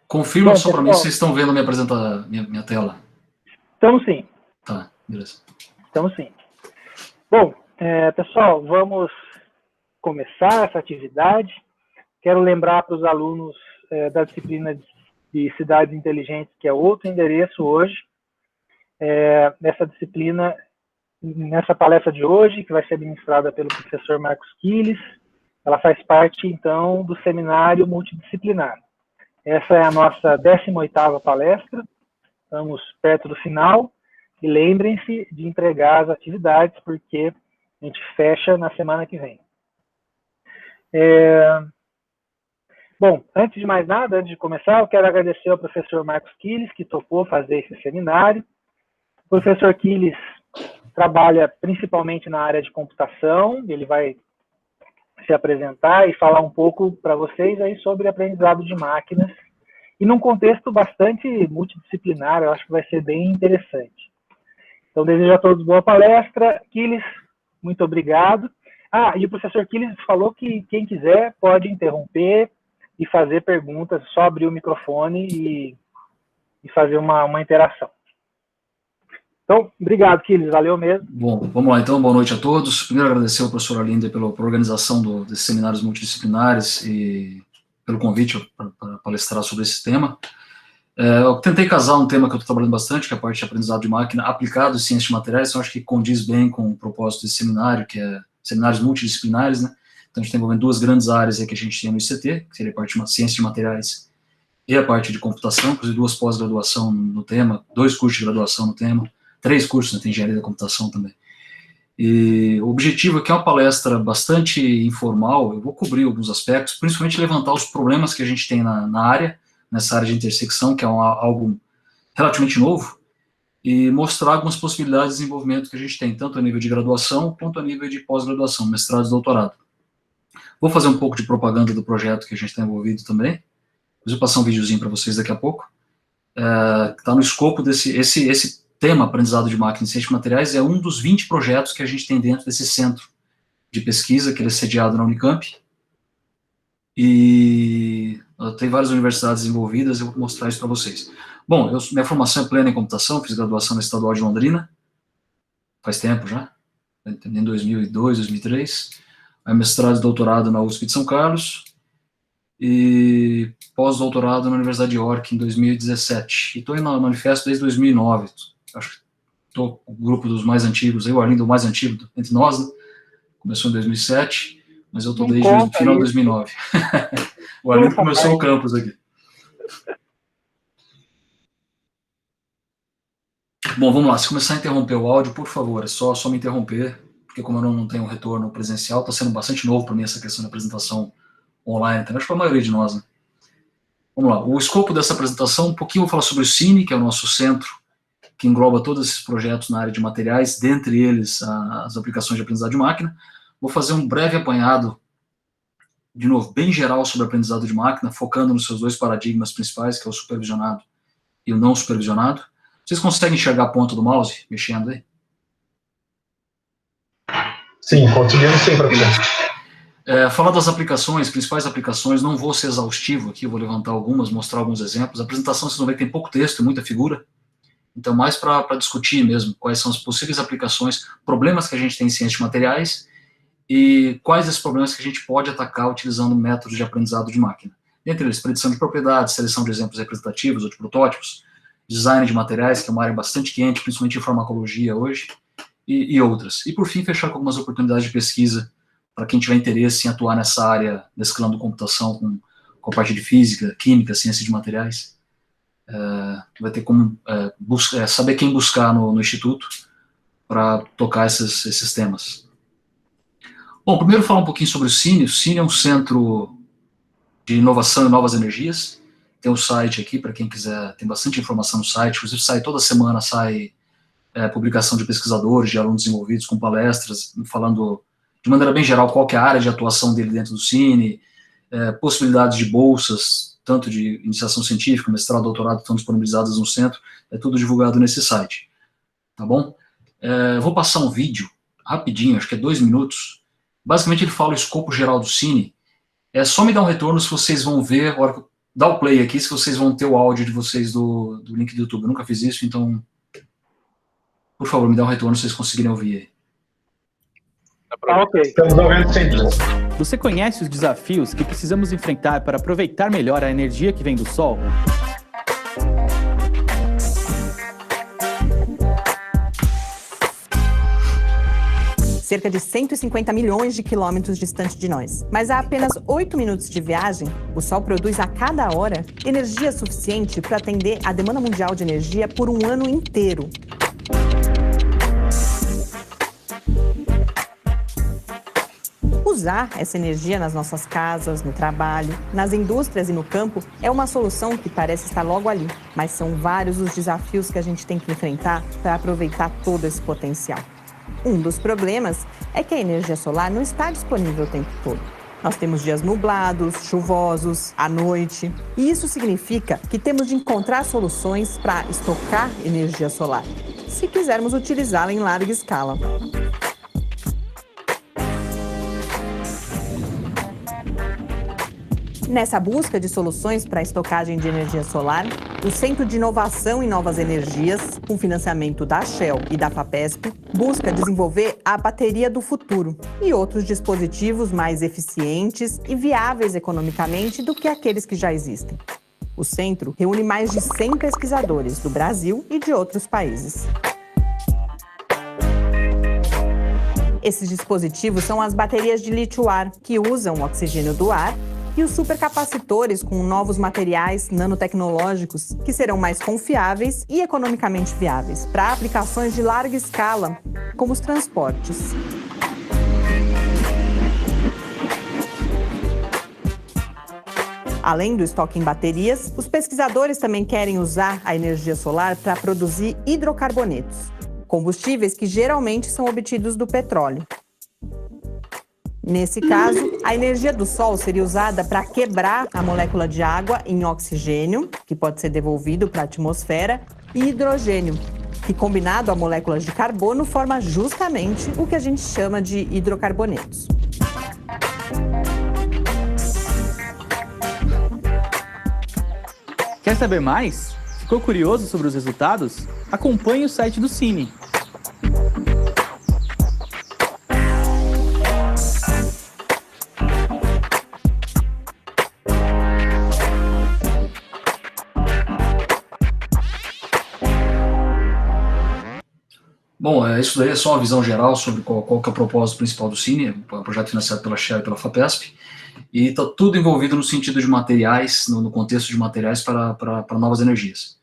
Confirma Bom, só para mim pessoal, se vocês estão vendo minha tela. estamos sim, Tá, beleza. estamos sim. Bom, pessoal, vamos começar essa atividade. Quero lembrar para os alunos da disciplina de cidades inteligentes, que é outro endereço hoje, nessa disciplina, nessa palestra de hoje, que vai ser ministrada pelo professor Marcos Quiles. Ela faz parte, então, do seminário multidisciplinar. Essa é a nossa 18ª palestra, estamos perto do final, e lembrem-se de entregar as atividades, porque a gente fecha na semana que vem. Bom, antes de mais nada, antes de começar, eu quero agradecer ao professor Marcos Quiles, que topou fazer esse seminário. O professor Quiles trabalha principalmente na área de computação, ele vai se apresentar e falar um pouco para vocês aí sobre aprendizado de máquinas, e num contexto bastante multidisciplinar, eu acho que vai ser bem interessante. Então, desejo a todos boa palestra. Quiles, muito obrigado. E o professor Quiles falou que quem quiser pode interromper e fazer perguntas, só abrir o microfone e fazer uma interação. Então, obrigado, Quiles, valeu mesmo. Bom, vamos lá então, boa noite a todos. Primeiro agradecer ao professor Arlindo pela organização desses seminários multidisciplinares e pelo convite para palestrar sobre esse tema. Eu tentei casar um tema que eu estou trabalhando bastante, que é a parte de aprendizado de máquina aplicado em ciências de materiais, então acho que condiz bem com o propósito desse seminário, que é seminários multidisciplinares, né? Então a gente está envolvendo duas grandes áreas aí que a gente tem no ICT, que seria a parte de ciência de materiais e a parte de computação, inclusive duas pós-graduação no tema, 2 cursos de graduação no tema, 3 cursos, né, tem engenharia da computação também. E o objetivo aqui é uma palestra bastante informal, eu vou cobrir alguns aspectos, principalmente levantar os problemas que a gente tem na área, nessa área de intersecção, que é algo relativamente novo, e mostrar algumas possibilidades de desenvolvimento que a gente tem, tanto a nível de graduação, quanto a nível de pós-graduação, mestrado e doutorado. Vou fazer um pouco de propaganda do projeto que a gente está envolvido também, depois eu passar um videozinho para vocês daqui a pouco, está no escopo esse tema, aprendizado de máquina e ciência de materiais, é um dos 20 projetos que a gente tem dentro desse centro de pesquisa, que ele é sediado na Unicamp, e tem várias universidades envolvidas, eu vou mostrar isso para vocês. Bom, minha formação é plena em computação, fiz graduação na Estadual de Londrina, faz tempo já, em 2002, 2003, aí mestrado e doutorado na USP de São Carlos, e pós-doutorado na Universidade de York em 2017, e estou na Unifesp desde 2009, acho que estou com o grupo dos mais antigos, o Arlindo é o mais antigo entre nós, né? Começou em 2007, mas eu estou desde o final de 2009. O Arlindo começou o campus aqui. Bom, vamos lá, se começar a interromper o áudio, por favor, é só me interromper, porque como eu não tenho retorno presencial, está sendo bastante novo para mim essa questão da apresentação online, então, acho que para a maioria de nós, né? Vamos lá, o escopo dessa apresentação, um pouquinho vou falar sobre o Cine, que é o nosso centro, que engloba todos esses projetos na área de materiais, dentre eles as aplicações de aprendizado de máquina. Vou fazer um breve apanhado, de novo, bem geral sobre aprendizado de máquina, focando nos seus 2 paradigmas principais, que é o supervisionado e o não supervisionado. Vocês conseguem enxergar a ponta do mouse, mexendo aí? Sim, conseguimos sim, professor. Falar das aplicações, principais aplicações, não vou ser exaustivo aqui, vou levantar algumas, mostrar alguns exemplos. A apresentação, vocês vão ver que tem pouco texto e muita figura, então mais para discutir mesmo quais são as possíveis aplicações, problemas que a gente tem em ciência de materiais e quais esses problemas que a gente pode atacar utilizando métodos de aprendizado de máquina. Entre eles, predição de propriedades, seleção de exemplos representativos ou de protótipos, design de materiais, que é uma área bastante quente, principalmente em farmacologia hoje, e outras. E, por fim, fechar com algumas oportunidades de pesquisa para quem tiver interesse em atuar nessa área, nesse campo de computação, com a parte de física, química, ciência de materiais. Vai ter como saber quem buscar no Instituto para tocar esses temas. Bom, primeiro falar um pouquinho sobre o Cine. O Cine é um centro de inovação e novas energias. Tem um site aqui, para quem quiser, tem bastante informação no site, inclusive toda semana sai publicação de pesquisadores, de alunos envolvidos com palestras, falando de maneira bem geral qual que é a área de atuação dele dentro do Cine, possibilidades de bolsas, tanto de iniciação científica, mestrado, doutorado, estão disponibilizadas no centro, é tudo divulgado nesse site, tá bom? Vou passar um vídeo, rapidinho, acho que é 2 minutos, basicamente ele fala o escopo geral do Cine, só me dá um retorno se vocês vão ver, a hora que eu dar o play aqui se vocês vão ter o áudio de vocês do link do YouTube. Eu nunca fiz isso, então, por favor, me dá um retorno se vocês conseguirem ouvir. Ok. Estamos ouvindo sempre. Você conhece os desafios que precisamos enfrentar para aproveitar melhor a energia que vem do Sol? Cerca de 150 milhões de quilômetros distante de nós. Mas a apenas 8 minutos de viagem, o Sol produz a cada hora energia suficiente para atender a demanda mundial de energia por um ano inteiro. Usar essa energia nas nossas casas, no trabalho, nas indústrias e no campo é uma solução que parece estar logo ali, mas são vários os desafios que a gente tem que enfrentar para aproveitar todo esse potencial. Um dos problemas é que a energia solar não está disponível o tempo todo. Nós temos dias nublados, chuvosos, à noite, e isso significa que temos de encontrar soluções para estocar energia solar, se quisermos utilizá-la em larga escala. Nessa busca de soluções para a estocagem de energia solar, o Centro de Inovação em Novas Energias, com financiamento da Shell e da FAPESP, busca desenvolver a bateria do futuro e outros dispositivos mais eficientes e viáveis economicamente do que aqueles que já existem. O centro reúne mais de 100 pesquisadores do Brasil e de outros países. Esses dispositivos são as baterias de lítio-ar, que usam o oxigênio do ar, e os supercapacitores com novos materiais nanotecnológicos que serão mais confiáveis e economicamente viáveis para aplicações de larga escala, como os transportes. Além do estoque em baterias, os pesquisadores também querem usar a energia solar para produzir hidrocarbonetos, combustíveis que geralmente são obtidos do petróleo. Nesse caso, a energia do Sol seria usada para quebrar a molécula de água em oxigênio, que pode ser devolvido para a atmosfera, e hidrogênio, que combinado a moléculas de carbono forma justamente o que a gente chama de hidrocarbonetos. Quer saber mais? Ficou curioso sobre os resultados? Acompanhe o site do Cine. Bom, isso daí é só uma visão geral sobre qual que é o propósito principal do Cine, um projeto financiado pela Shell e pela FAPESP, e está tudo envolvido no sentido de materiais, no contexto de materiais para novas energias.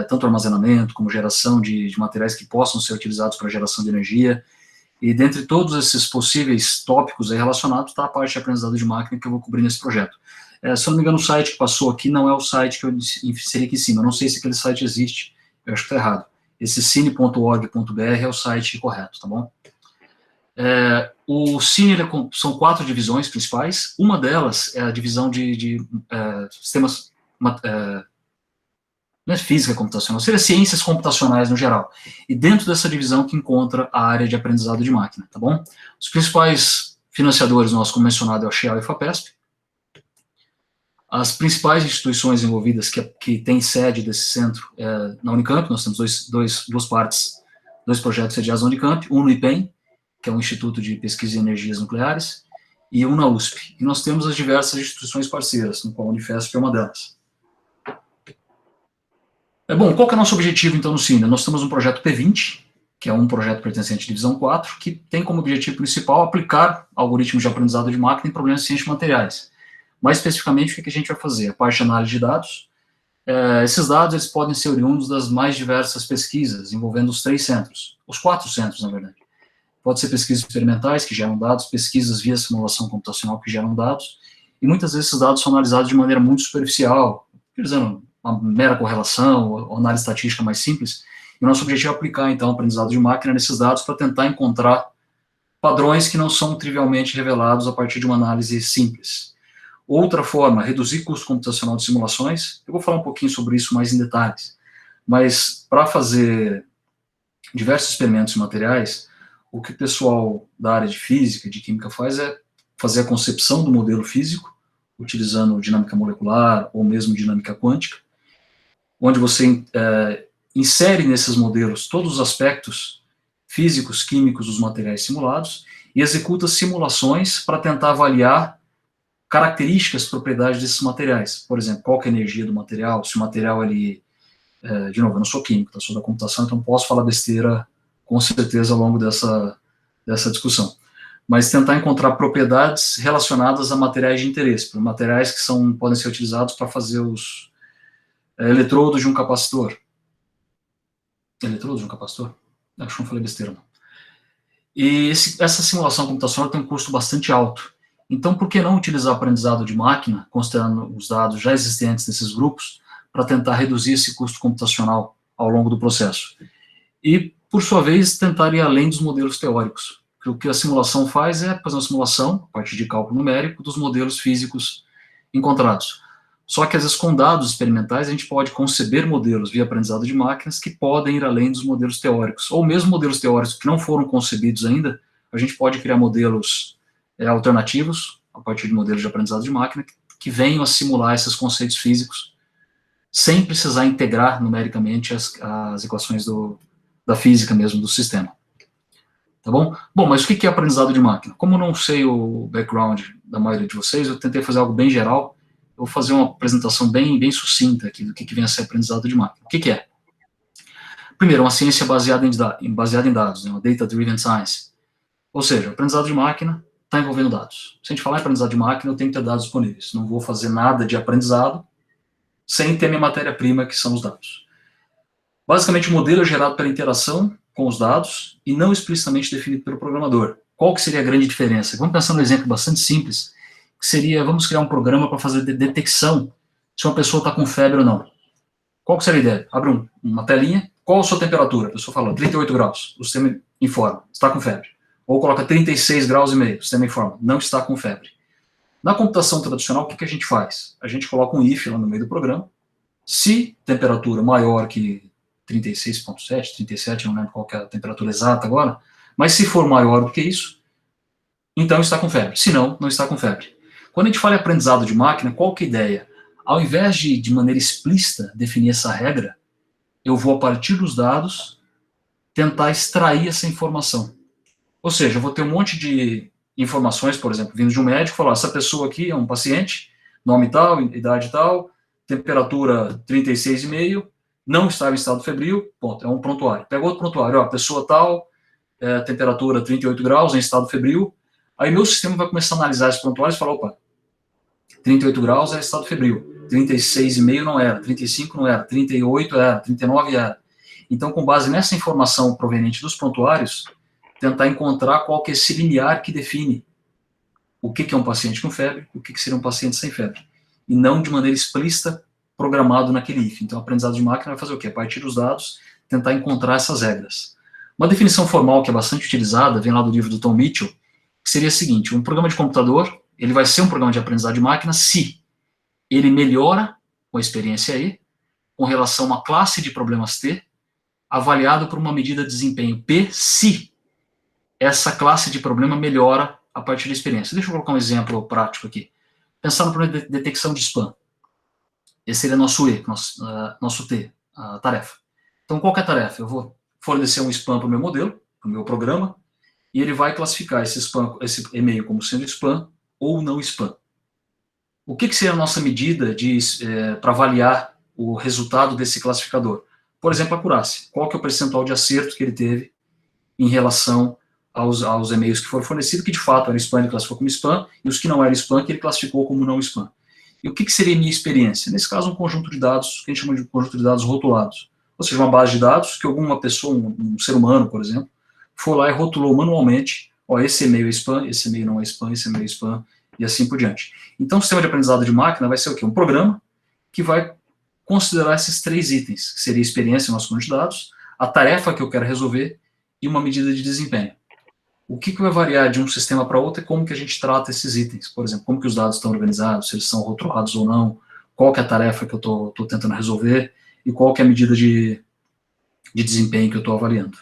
Tanto armazenamento, como geração de materiais que possam ser utilizados para geração de energia, e dentre todos esses possíveis tópicos aí relacionados está a parte de aprendizado de máquina que eu vou cobrir nesse projeto. Se eu não me engano, o site que passou aqui não é o site que eu inseri aqui em cima, eu não sei se aquele site existe, eu acho que está errado. Esse cine.org.br é o site correto, tá bom? O Cine são 4 divisões principais. Uma delas é a divisão de sistemas, não é física computacional, seria ciências computacionais no geral. E dentro dessa divisão que encontra a área de aprendizado de máquina, tá bom? Os principais financiadores nossos, como mencionado, é o Shell e a FAPESP. As principais instituições envolvidas que têm sede desse centro na Unicamp, nós temos duas partes, 2 projetos sediados na Unicamp, um no IPEM, que é um Instituto de Pesquisa em Energias Nucleares, e um na USP. E nós temos as diversas instituições parceiras, no qual a Unifesp é uma delas. Bom, qual que é o nosso objetivo, então, no Cine? Nós temos um projeto P20, que é um projeto pertencente à Divisão 4, que tem como objetivo principal aplicar algoritmos de aprendizado de máquina em problemas de ciência de materiais. Mais especificamente, o que a gente vai fazer? A parte de análise de dados. Esses dados eles podem ser oriundos das mais diversas pesquisas, envolvendo os 3 centros, os 4 centros, na verdade. Pode ser pesquisas experimentais, que geram dados, pesquisas via simulação computacional, que geram dados, e muitas vezes esses dados são analisados de maneira muito superficial, utilizando uma mera correlação, ou análise estatística mais simples, e o nosso objetivo é aplicar, então, o aprendizado de máquina nesses dados para tentar encontrar padrões que não são trivialmente revelados a partir de uma análise simples. Outra forma, reduzir custo computacional de simulações. Eu vou falar um pouquinho sobre isso mais em detalhes. Mas, para fazer diversos experimentos em materiais, o que o pessoal da área de física, de química faz é fazer a concepção do modelo físico, utilizando dinâmica molecular ou mesmo dinâmica quântica, onde você insere nesses modelos todos os aspectos físicos, químicos dos materiais simulados e executa simulações para tentar avaliar características, propriedades desses materiais. Por exemplo, qual que é a energia do material, se o material, ele... de novo, eu não sou químico, eu sou da computação, então posso falar besteira com certeza ao longo dessa discussão. Mas tentar encontrar propriedades relacionadas a materiais de interesse, materiais que podem ser utilizados para fazer os eletrodos de um capacitor. Eletrodos de um capacitor? Acho que não falei besteira, não. E essa simulação computacional tem um custo bastante alto. Então, por que não utilizar aprendizado de máquina, considerando os dados já existentes desses grupos, para tentar reduzir esse custo computacional ao longo do processo? E, por sua vez, tentar ir além dos modelos teóricos. Porque o que a simulação faz é fazer uma simulação, a partir de cálculo numérico, dos modelos físicos encontrados. Só que, às vezes, com dados experimentais, a gente pode conceber modelos via aprendizado de máquinas que podem ir além dos modelos teóricos. Ou mesmo modelos teóricos que não foram concebidos ainda, a gente pode criar modelos alternativos, a partir de modelos de aprendizado de máquina, que venham a simular esses conceitos físicos, sem precisar integrar numericamente as equações da física mesmo, do sistema. Tá bom? Bom, mas o que é aprendizado de máquina? Como eu não sei o background da maioria de vocês, eu tentei fazer algo bem geral. Eu vou fazer uma apresentação bem sucinta aqui do que vem a ser aprendizado de máquina. O que é? Primeiro, uma ciência baseada em dados, né, uma data-driven science. Ou seja, o aprendizado de máquina está envolvendo dados. Se a gente falar em aprendizado de máquina, eu tenho que ter dados disponíveis. Não vou fazer nada de aprendizado sem ter minha matéria-prima, que são os dados. Basicamente, o modelo é gerado pela interação com os dados e não explicitamente definido pelo programador. Qual que seria a grande diferença? Vamos pensar num exemplo bastante simples, que seria, vamos criar um programa para fazer detecção se uma pessoa está com febre ou não. Qual que seria a ideia? Abre uma telinha, qual a sua temperatura? A pessoa fala 38 graus, o sistema informa, está com febre. Ou coloca 36 graus e meio, o sistema informa, não está com febre. Na computação tradicional, o que a gente faz? A gente coloca um if lá no meio do programa, se temperatura maior que 36,7, 37, não lembro qual que é a temperatura exata agora, mas se for maior do que isso, então está com febre, se não, não está com febre. Quando a gente fala em aprendizado de máquina, qual que é a ideia? Ao invés de maneira explícita, definir essa regra, eu vou, a partir dos dados, tentar extrair essa informação. Ou seja, eu vou ter um monte de informações, por exemplo, vindo de um médico, falar, essa pessoa aqui é um paciente, nome tal, idade tal, temperatura 36,5, não estava em estado febril, ponto, é um prontuário. Pega outro prontuário, a pessoa tal, temperatura 38 graus, em estado febril, aí meu sistema vai começar a analisar esses prontuários e falar, opa, 38 graus é estado febril, 36,5 não era, 35 não era, 38 era, 39 era. Então, com base nessa informação proveniente dos prontuários, tentar encontrar qual que é esse limiar que define o que é um paciente com febre, o que seria um paciente sem febre. E não de maneira explícita, programado naquele if. Então, o aprendizado de máquina vai fazer o quê? A partir dos dados, tentar encontrar essas regras. Uma definição formal que é bastante utilizada, vem lá do livro do Tom Mitchell, que seria a seguinte, um programa de computador, ele vai ser um programa de aprendizado de máquina se ele melhora com a experiência E, com relação a uma classe de problemas T, avaliado por uma medida de desempenho P, se essa classe de problema melhora a partir da experiência. Deixa eu colocar um exemplo prático aqui. Pensar no problema de detecção de spam. Esse seria nosso E, nosso T, a tarefa. Então, qual que é a tarefa? Eu vou fornecer um spam para o meu modelo, para o meu programa, e ele vai classificar esse e-mail como sendo spam ou não spam. O que seria a nossa medida para avaliar o resultado desse classificador? Por exemplo, a acurácia. Qual que é o percentual de acerto que ele teve em relação aos e-mails que foram fornecidos, que de fato eram spam, ele classificou como spam, e os que não eram spam, que ele classificou como não spam. E o que seria a minha experiência? Nesse caso, um conjunto de dados, que a gente chama de conjunto de dados rotulados. Ou seja, uma base de dados que alguma pessoa, um ser humano, por exemplo, foi lá e rotulou manualmente, ó, esse e-mail é spam, esse e-mail não é spam, esse e-mail é spam, e assim por diante. Então, o sistema de aprendizado de máquina vai ser o quê? Um programa que vai considerar esses três itens, que seria a experiência no nosso conjunto de dados, a tarefa que eu quero resolver e uma medida de desempenho. O que vai variar de um sistema para outro é como que a gente trata esses itens. Por exemplo, como que os dados estão organizados, se eles são rotulados ou não, qual que é a tarefa que eu estou tentando resolver e qual que é a medida de desempenho que eu estou avaliando.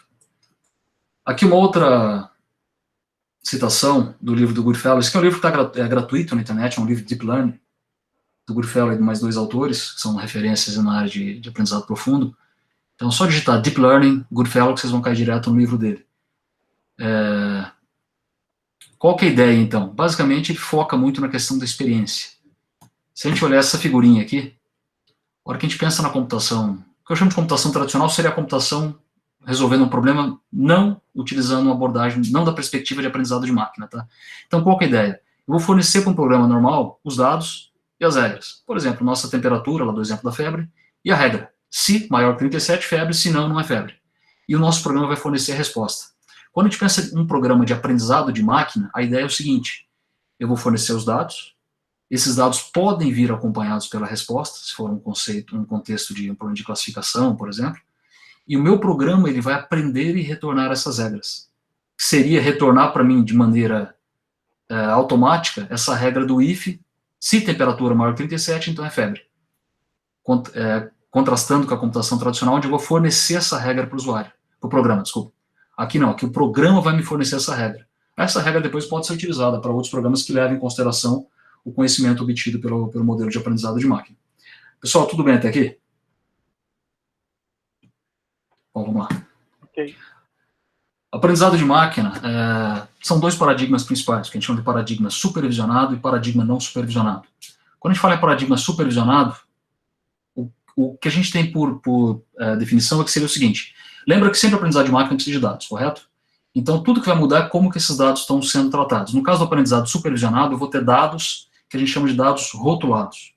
Aqui uma outra citação do livro do Goodfellow, esse que é um livro que é gratuito na internet, é um livro de Deep Learning, do Goodfellow e de mais 2 autores, que são referências na área de aprendizado profundo. Então, só digitar Deep Learning, Goodfellow, que vocês vão cair direto no livro dele. Qual que é a ideia, então? Basicamente, ele foca muito na questão da experiência. Se a gente olhar essa figurinha aqui, a hora que a gente pensa na computação, o que eu chamo de computação tradicional seria a computação resolvendo um problema não utilizando uma abordagem, não da perspectiva de aprendizado de máquina, tá? Então, qual que é a ideia? Eu vou fornecer para um programa normal os dados e as regras. Por exemplo, nossa temperatura, lá do exemplo da febre, e a regra. Se maior que 37, febre, se não, não é febre. E o nosso programa vai fornecer a resposta. Quando a gente pensa em um programa de aprendizado de máquina, a ideia é o seguinte: eu vou fornecer os dados, esses dados podem vir acompanhados pela resposta, se for um contexto de um problema de classificação, por exemplo, e o meu programa ele vai aprender e retornar essas regras. Que seria retornar para mim de maneira automática essa regra do if, se temperatura maior que 37, então é febre. Contrastando com a computação tradicional, onde eu vou fornecer essa regra para o usuário, para o programa, desculpa. Aqui não, aqui o programa vai me fornecer essa regra. Essa regra depois pode ser utilizada para outros programas que levem em consideração o conhecimento obtido pelo modelo de aprendizado de máquina. Pessoal, tudo bem até aqui? Bom, vamos lá. Ok. Aprendizado de máquina, são 2 paradigmas principais, que a gente chama de paradigma supervisionado e paradigma não supervisionado. Quando a gente fala em paradigma supervisionado, o que a gente tem por definição é que seria o seguinte: lembra que sempre aprendizado de máquina precisa de dados, correto? Então, tudo que vai mudar é como que esses dados estão sendo tratados. No caso do aprendizado supervisionado, eu vou ter dados que a gente chama de dados rotulados.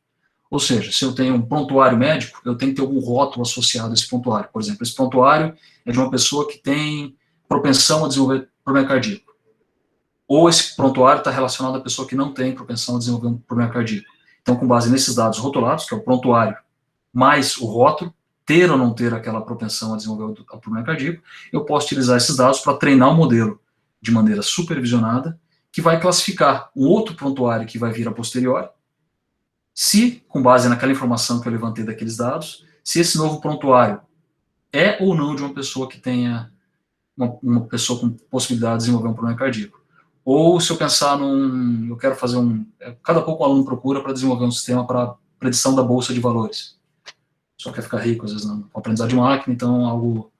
Ou seja, se eu tenho um prontuário médico, eu tenho que ter algum rótulo associado a esse prontuário. Por exemplo, esse prontuário é de uma pessoa que tem propensão a desenvolver problema cardíaco. Ou esse prontuário está relacionado a pessoa que não tem propensão a desenvolver um problema cardíaco. Então, com base nesses dados rotulados, que é o prontuário mais o rótulo, ter ou não ter aquela propensão a desenvolver o problema cardíaco, eu posso utilizar esses dados para treinar um modelo de maneira supervisionada, que vai classificar um outro prontuário que vai vir a posteriori, se, com base naquela informação que eu levantei daqueles dados, se esse novo prontuário é ou não de uma pessoa que tenha uma pessoa com possibilidade de desenvolver um problema cardíaco. Ou se eu pensar eu quero fazer cada pouco o aluno procura para desenvolver um sistema para predição da bolsa de valores. Só quer ficar rico, às vezes, não. O aprendizado de máquina, então, algo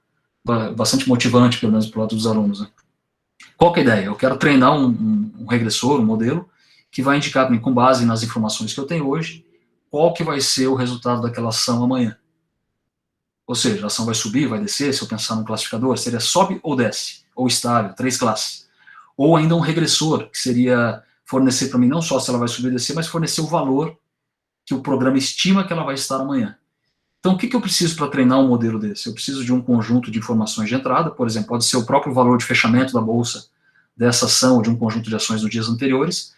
bastante motivante, pelo menos, para o lado dos alunos, né? Qual que é a ideia? Eu quero treinar um regressor, um modelo, que vai indicar, com base nas informações que eu tenho hoje, qual que vai ser o resultado daquela ação amanhã. Ou seja, a ação vai subir, vai descer, se eu pensar num classificador, seria sobe ou desce, ou estável, 3 classes. Ou ainda um regressor, que seria fornecer para mim não só se ela vai subir ou descer, mas fornecer o valor que o programa estima que ela vai estar amanhã. Então, o que eu preciso para treinar um modelo desse? Eu preciso de um conjunto de informações de entrada, por exemplo, pode ser o próprio valor de fechamento da bolsa dessa ação ou de um conjunto de ações dos dias anteriores,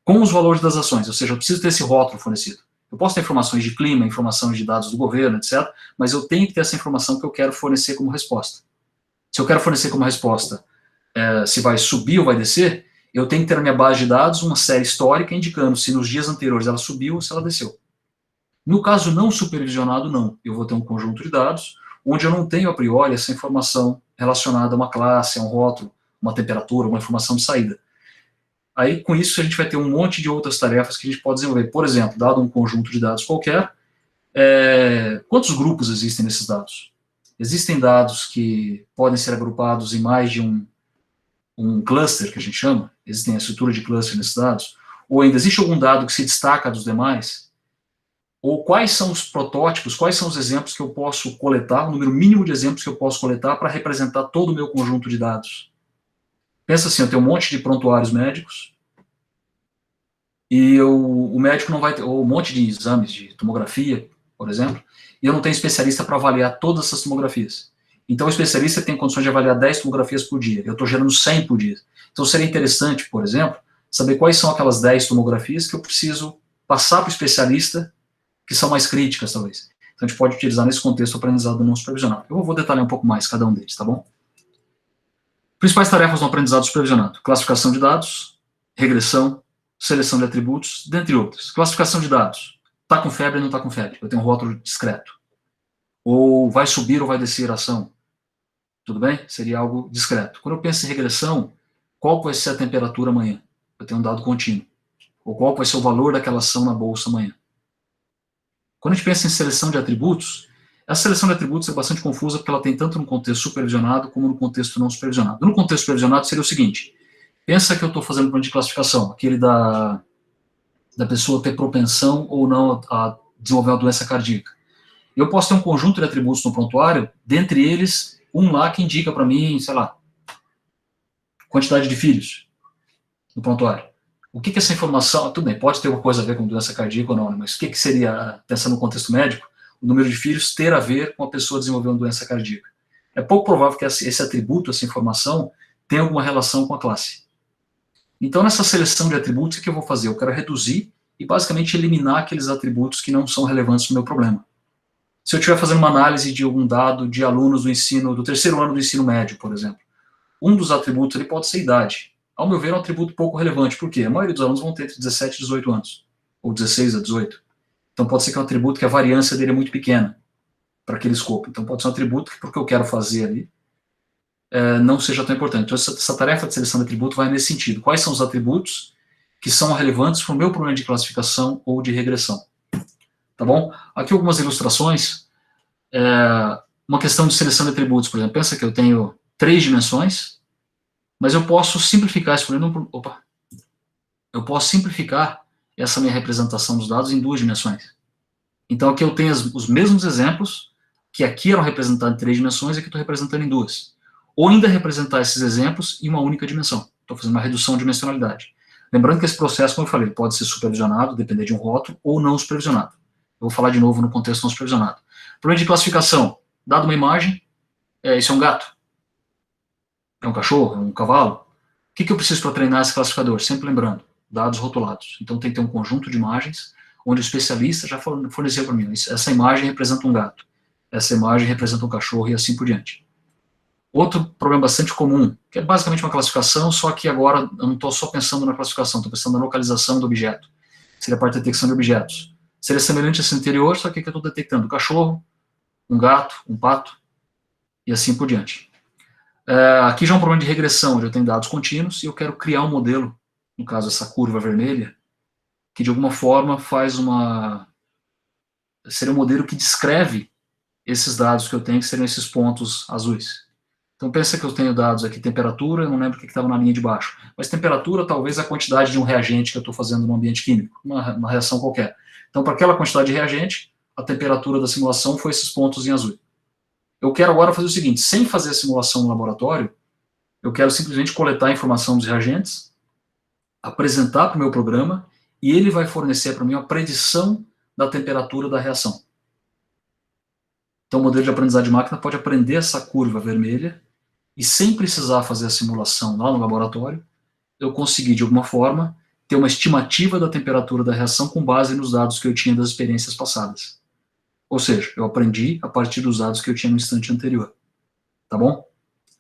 com os valores das ações, ou seja, eu preciso ter esse rótulo fornecido. Eu posso ter informações de clima, informações de dados do governo, etc., mas eu tenho que ter essa informação que eu quero fornecer como resposta. Se eu quero fornecer como resposta se vai subir ou vai descer, eu tenho que ter na minha base de dados uma série histórica indicando se nos dias anteriores ela subiu ou se ela desceu. No caso não supervisionado, não. Eu vou ter um conjunto de dados onde eu não tenho a priori essa informação relacionada a uma classe, a um rótulo, uma temperatura, uma informação de saída. Aí, com isso, a gente vai ter um monte de outras tarefas que a gente pode desenvolver. Por exemplo, dado um conjunto de dados qualquer, quantos grupos existem nesses dados? Existem dados que podem ser agrupados em mais de um cluster, que a gente chama, existem a estrutura de cluster nesses dados, ou ainda existe algum dado que se destaca dos demais, ou quais são os protótipos, quais são os exemplos que eu posso coletar, o número mínimo de exemplos que eu posso coletar para representar todo o meu conjunto de dados. Pensa assim, eu tenho um monte de prontuários médicos, e o médico não vai ter, ou um monte de exames de tomografia, por exemplo, e eu não tenho especialista para avaliar todas essas tomografias. Então o especialista tem condições de avaliar 10 tomografias por dia, eu estou gerando 100 por dia. Então seria interessante, por exemplo, saber quais são aquelas 10 tomografias que eu preciso passar para o especialista, que são mais críticas, talvez. Então a gente pode utilizar nesse contexto o aprendizado não supervisionado. Eu vou detalhar um pouco mais cada um deles, tá bom? Principais tarefas no aprendizado supervisionado: classificação de dados, regressão, seleção de atributos, dentre outras. Classificação de dados: está com febre ou não está com febre? Eu tenho um rótulo discreto. Ou vai subir ou vai descer a ação? Tudo bem? Seria algo discreto. Quando eu penso em regressão, qual vai ser a temperatura amanhã? Eu tenho um dado contínuo. Ou qual vai ser o valor daquela ação na bolsa amanhã? Quando a gente pensa em seleção de atributos, essa seleção de atributos é bastante confusa porque ela tem tanto no contexto supervisionado como no contexto não supervisionado. No contexto supervisionado seria o seguinte, pensa que eu estou fazendo um plano de classificação, aquele da pessoa ter propensão ou não a desenvolver uma doença cardíaca. Eu posso ter um conjunto de atributos no prontuário, dentre eles, um lá que indica para mim, sei lá, quantidade de filhos no prontuário. O que essa informação, tudo bem, pode ter alguma coisa a ver com doença cardíaca ou não, mas o que seria, pensando no contexto médico, o número de filhos ter a ver com a pessoa desenvolver uma doença cardíaca? É pouco provável que esse atributo, essa informação, tenha alguma relação com a classe. Então, nessa seleção de atributos, o que eu vou fazer? Eu quero reduzir e, basicamente, eliminar aqueles atributos que não são relevantes no meu problema. Se eu estiver fazendo uma análise de algum dado de alunos do ensino, do terceiro ano do ensino médio, por exemplo, um dos atributos ele pode ser idade. Ao meu ver, é um atributo pouco relevante. Por quê? A maioria dos alunos vão ter entre 17 e 18 anos, ou 16 a 18. Então, pode ser que é um atributo que a variância dele é muito pequena para aquele escopo. Então, pode ser um atributo que, porque eu quero fazer ali, não seja tão importante. Então, essa tarefa de seleção de atributo vai nesse sentido. Quais são os atributos que são relevantes para o meu problema de classificação ou de regressão? Tá bom? Aqui algumas ilustrações. Uma questão de seleção de atributos, por exemplo. Pensa que eu tenho 3 dimensões, mas eu posso simplificar esse problema. Eu posso simplificar essa minha representação dos dados em 2 dimensões. Então, aqui eu tenho os mesmos exemplos, que aqui eram representados em 3 dimensões, e aqui eu estou representando em 2. Ou ainda representar esses exemplos em uma única dimensão. Estou fazendo uma redução de dimensionalidade. Lembrando que esse processo, como eu falei, pode ser supervisionado, depender de um rótulo, ou não supervisionado. Eu vou falar de novo no contexto não supervisionado. Problema de classificação. Dado uma imagem, isso é um gato? É um cachorro? É um cavalo? O que eu preciso para treinar esse classificador? Sempre lembrando, dados rotulados. Então tem que ter um conjunto de imagens, onde o especialista já forneceu para mim. Essa imagem representa um gato. Essa imagem representa um cachorro e assim por diante. Outro problema bastante comum, que é basicamente uma classificação, só que agora eu não estou só pensando na classificação, estou pensando na localização do objeto. Seria a parte de detecção de objetos. Seria semelhante a esse anterior, só que aqui eu estou detectando um cachorro, um gato, um pato, e assim por diante. Aqui já é um problema de regressão, onde eu tenho dados contínuos, e eu quero criar um modelo, no caso essa curva vermelha, que de alguma forma seria um modelo que descreve esses dados que eu tenho, que seriam esses pontos azuis. Então, pensa que eu tenho dados aqui, temperatura, eu não lembro o que estava na linha de baixo, mas temperatura, talvez a quantidade de um reagente que eu estou fazendo no ambiente químico, uma reação qualquer. Então, para aquela quantidade de reagente, a temperatura da simulação foi esses pontos em azul. Eu quero agora fazer o seguinte, sem fazer a simulação no laboratório, eu quero simplesmente coletar a informação dos reagentes, apresentar para o meu programa, e ele vai fornecer para mim uma predição da temperatura da reação. Então, o modelo de aprendizagem de máquina pode aprender essa curva vermelha e, sem precisar fazer a simulação lá no laboratório, eu consegui, de alguma forma, ter uma estimativa da temperatura da reação com base nos dados que eu tinha das experiências passadas. Ou seja, eu aprendi a partir dos dados que eu tinha no instante anterior. Tá bom?